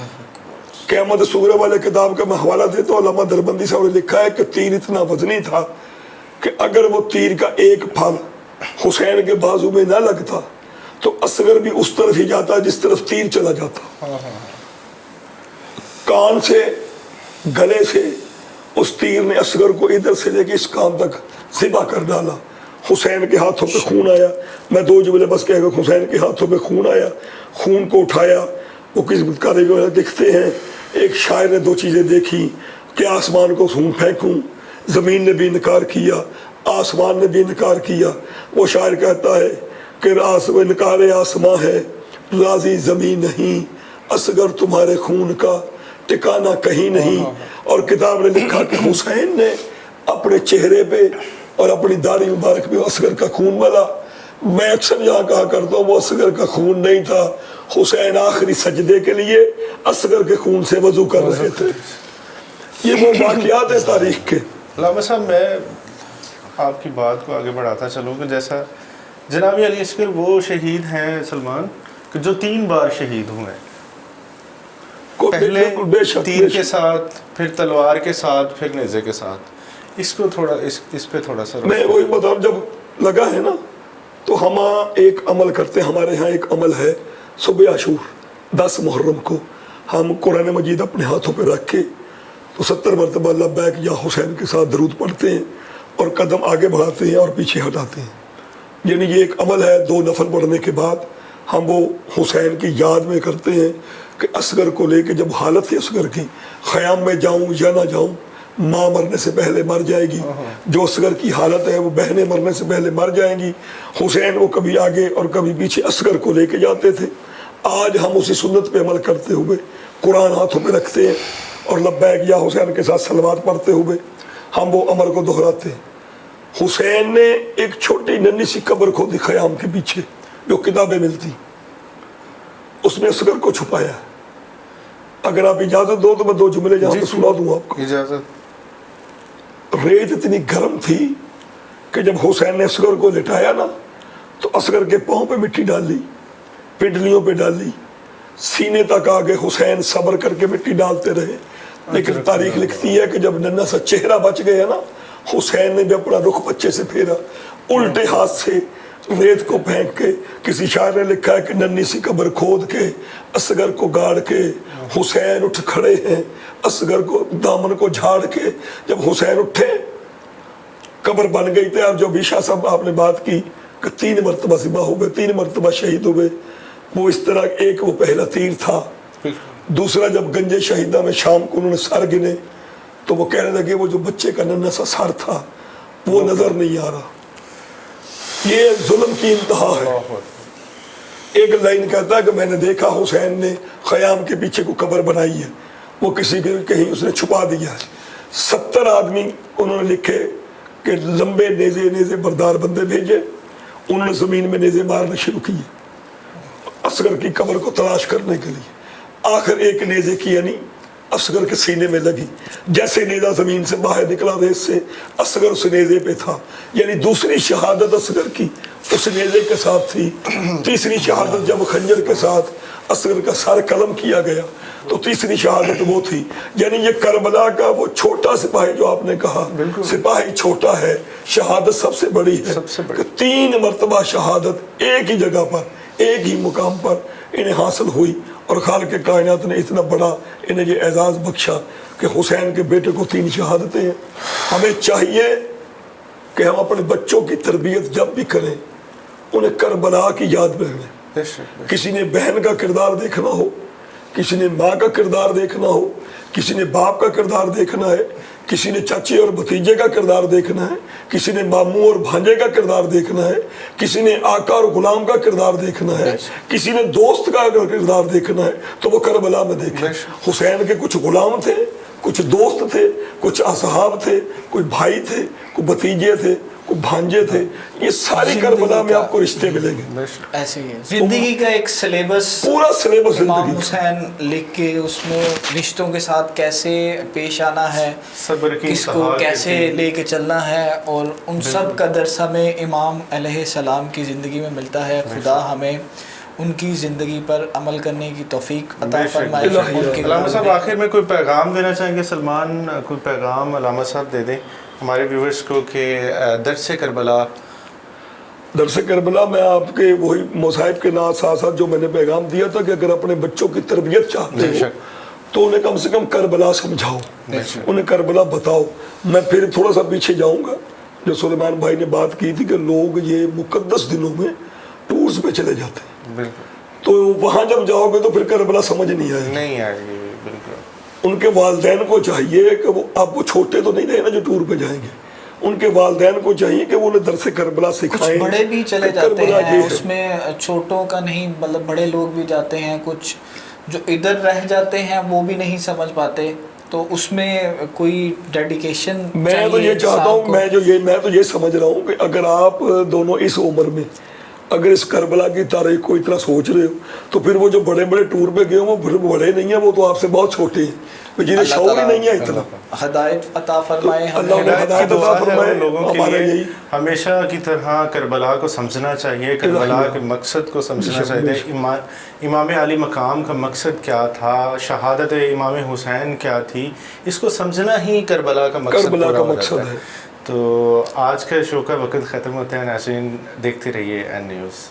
قیامت صغری والے کتاب کا میں حوالہ دیتا ہوں، علامہ دربندی صاحب نے لکھا ہے کہ تیر اتنا وزنی تھا کہ اگر وہ تیر کا ایک پھل حسین کے بازو میں نہ لگتا تو اصغر بھی اس طرف ہی جاتا جس طرف تیر چلا جاتا۔ کان سے گلے سے اس تیر نے اصغر کو ادھر سے لے کے اس کان تک ذبح کر ڈالا۔ حسین کے ہاتھوں پہ خون آیا، میں 2 جملے بس کہہ گا، حسین کے ہاتھوں پہ خون آیا، خون کو اٹھایا، وہ کس کارے جو دکھتے ہیں، ایک شاعر نے 2 چیزیں دیکھی کہ آسمان کو خون پھینکوں، زمین نے بھی انکار کیا، آسمان نے بھی انکار کیا. وہ شاعر کہتا ہے کہ انکار آسمان ہے راضی زمین نہیں، اصغر تمہارے خون کا ٹھکانا کہیں نہیں. اور کتاب نے لکھا کہ حسین نے اپنے چہرے پہ اور اپنی داڑھی مبارک پہ اصغر کا خون ملا. میں اکثر یہاں کہا کرتا ہوں وہ اصغر کا خون نہیں تھا، حسین آخری سجدے کے لیے اصغر کے خون سے وضو کر رہے تھے. یہ وہ واقعات ہیں تاریخ کے. علامہ صاحب میں آپ کی بات کو آگے بڑھاتا چلوں کہ جیسا جناب علی اصغر وہ شہید ہیں سلمان کہ جو 3 بار شہید ہوئے ہیں، پہلے تیر کے ساتھ، پھر تلوار کے ساتھ، پھر نیزے کے ساتھ. اس کو تھوڑا اس پہ تھوڑا سا میں وہی بتاؤں، جب لگا ہے نا تو ہم ایک عمل کرتے ہیں. ہمارے ہاں ایک عمل ہے صبح عاشور 10 محرم کو ہم قرآن مجید اپنے ہاتھوں پہ رکھ کے تو 70 مرتبہ لبیک یا حسین کے ساتھ درود پڑھتے ہیں اور قدم آگے بڑھاتے ہیں اور پیچھے ہٹاتے ہیں. یعنی یہ ایک عمل ہے. 2 نفل پڑھنے کے بعد ہم وہ حسین کی یاد میں کرتے ہیں کہ اصغر کو لے کے جب حالت تھی اصغر کی، خیام میں جاؤں یا نہ جاؤں، ماں مرنے سے پہلے مر جائے گی، جو اصغر کی حالت ہے وہ بہنیں مرنے سے پہلے مر جائیں گی. حسین وہ کبھی آگے اور کبھی پیچھے اصغر کو لے کے جاتے تھے. آج ہم اسی سنت پہ عمل کرتے ہوئے قرآن ہاتھوں پہ رکھتے ہیں اور لبیک یا حسین کے ساتھ صلوات پڑھتے ہوئے ہم وہ عمل کو دہراتے ہیں. حسین نے ایک چھوٹی ننھی سی قبر کھودی خیام کے پیچھے جو کتابیں ملتی، اس میں اصغر کو چھپایا ہے. اگر آپ اجازت دو تو میں 2 جملے جہاں پہ سنا دوں آپ کو. اجازت. ریت اتنی گرم تھی کہ جب حسین نے اصغر کو لٹایا نا تو اصغر کے پاؤں پہ مٹی ڈال لی، پنڈلیوں پہ ڈال لی، سینے تک آگے حسین صبر کر کے مٹی ڈالتے رہے. لیکن تاریخ لکھتی ہے کہ جب ننھا سا چہرہ بچ گیا نا، حسین نے بھی اپنا رخ بچے سے پھیرا، الٹے ہاتھ سے ریت کو پھینک کے. کسی شاعر نے لکھا ہے کہ ننھی سی قبر کھود کے اصغر کو گاڑ کے حسین اٹھ کھڑے ہیں، اصغر کو دامن کو جھاڑ کے. جب حسین اٹھے قبر بن گئی تھی. اور جو بھی شاہ صاحب آپ نے بات کی کہ 3 مرتبہ ذبح ہو گئے، 3 مرتبہ شہید ہوئے، وہ اس طرح ایک وہ پہلا تیر تھا. دوسرا جب گنجے شہیدہ میں شام کو انہوں نے سر گنے تو وہ کہنے لگے وہ جو بچے کا ننھا سا سر تھا وہ نظر نہیں آ رہا. یہ ظلم کی انتہا ہے. ایک لائن کہتا ہے کہ میں نے دیکھا حسین نے خیام کے پیچھے کو قبر بنائی ہے، وہ کسی بھی کہیں اس نے چھپا دیا ہے. 70 آدمی انہوں نے لکھے کہ لمبے نیزے بردار بندے بھیجے، انہوں نے زمین میں نیزے مارنے شروع کیے اصغر کی قبر کو تلاش کرنے کے لیے. آخر ایک نیزے کی یعنی اصغر کے سینے میں لگی. جیسے نیزہ زمین سے باہر نکلا ریت سے، اصغر اس نیزے پہ تھا. یعنی دوسری شہادت اصغر کی اس نیزے کے ساتھ تھی. تیسری شہادت جب خنجر کے ساتھ اصغر کا سر قلم کیا گیا تو تیسری شہادت وہ تھی. یعنی یہ کربلا کا وہ چھوٹا سپاہی جو آپ نے کہا، سپاہی چھوٹا ہے، شہادت سب سے بڑی ہے. کہ 3 مرتبہ شہادت ایک ہی جگہ پر، ایک ہی مقام پر انہیں حاصل ہوئی. اور خالق کائنات نے اتنا بڑا انہیں یہ اعزاز بخشا کہ حسین کے بیٹے کو 3 شہادتیں ہیں. ہمیں چاہیے کہ ہم اپنے بچوں کی تربیت جب بھی کریں انہیں کربلا کی یاد میں رکھیں. کسی نے بہن کا کردار دیکھنا ہو، کسی نے ماں کا کردار دیکھنا ہو، کسی نے باپ کا کردار دیکھنا ہے، کسی نے چچے اور بھتیجے کا کردار دیکھنا ہے، کسی نے ماموں اور بھانجے کا کردار دیکھنا ہے، کسی نے آقا اور غلام کا کردار دیکھنا ہے، کسی نے دوست کا کردار دیکھنا ہے تو وہ کربلا میں دیکھیں. حسین کے کچھ غلام تھے، کچھ دوست تھے، کچھ اصحاب تھے، کوئی بھائی تھے، کوئی بھتیجے تھے، کوئی بھانجے تھے. یہ ساری کربلا میں آپ کو رشتے ملیں گے. ایسے ہی زندگی کا ایک سلیبس، پورا سلیبس امام حسین لکھ کے اس میں رشتوں کے ساتھ کیسے پیش آنا ہے، کس کو کیسے لے کے چلنا ہے، اور ان سب کا درس ہمیں امام علیہ السلام کی زندگی میں ملتا ہے. خدا ہمیں ان کی زندگی پر عمل کرنے کی توفیق عطا فرمائے. علامہ صاحب آخر میں کوئی پیغام دینا چاہیں گے سلمان؟ کوئی پیغام علامہ صاحب دے دیں ہمارے ویورز کو کہ درس کربلا میں آپ کے وہی مصائب کے ساتھ ساتھ جو میں نے پیغام دیا تھا کہ اگر اپنے بچوں کی تربیت چاہتے ہو تو انہیں کم سے کم کربلا سمجھاؤ، انہیں کربلا بتاؤ. میں پھر تھوڑا سا پیچھے جاؤں گا. جو سلیمان بھائی نے بات کی تھی کہ لوگ یہ مقدس دنوں میں ٹورز پہ چلے جاتے ہیں، تو وہاں جب جاؤ گے تو پھر کربلا سمجھ نہیں آئے گی. ان کے والدین کو چاہیے کہ وہ آپ کو چھوٹے تو نہیں رہے نا جو ٹور پہ جائیں گے، ان کے والدین کو چاہیے کہ وہ انہیں درس کربلا کچھ سکھائیں. بڑے بھی چلے کہ جاتے کربلا ہیں یہ ہے. اس میں چھوٹوں کا نہیں، مطلب بڑے لوگ بھی جاتے ہیں، کچھ جو ادھر رہ جاتے ہیں وہ بھی نہیں سمجھ پاتے، تو اس میں کوئی ڈیڈیکیشن میں تو یہ چاہتا ہوں، میں تو یہ سمجھ رہا ہوں کہ اگر آپ دونوں اس عمر میں اگر اس کربلا کی تاریخ کو اتنا سوچ رہے ہو تو پھر وہ جو بڑے بڑے ٹور پہ گئے وہ بڑے نہیں ہیں، وہ تو آپ سے بہت چھوٹے ہیں جنہیں شعور ہی نہیں ہے اتنا. ہدایت عطا فرمائے اللہ انہیں ہدایت عطا فرمائے. لوگوں کے ہمارا لیے یہی ہمیشہ کی طرح کربلا کو سمجھنا چاہیے، کربلا کے مقصد کو سمجھنا چاہیے. امام علی مقام کا مقصد کیا تھا، شہادت امام حسین کیا تھی، اس کو سمجھنا ہی کربلا کا مقصد ہے. تو آج کا شو کا وقت ختم ہوتا ہے. ناظرین دیکھتے رہیے این نیوز.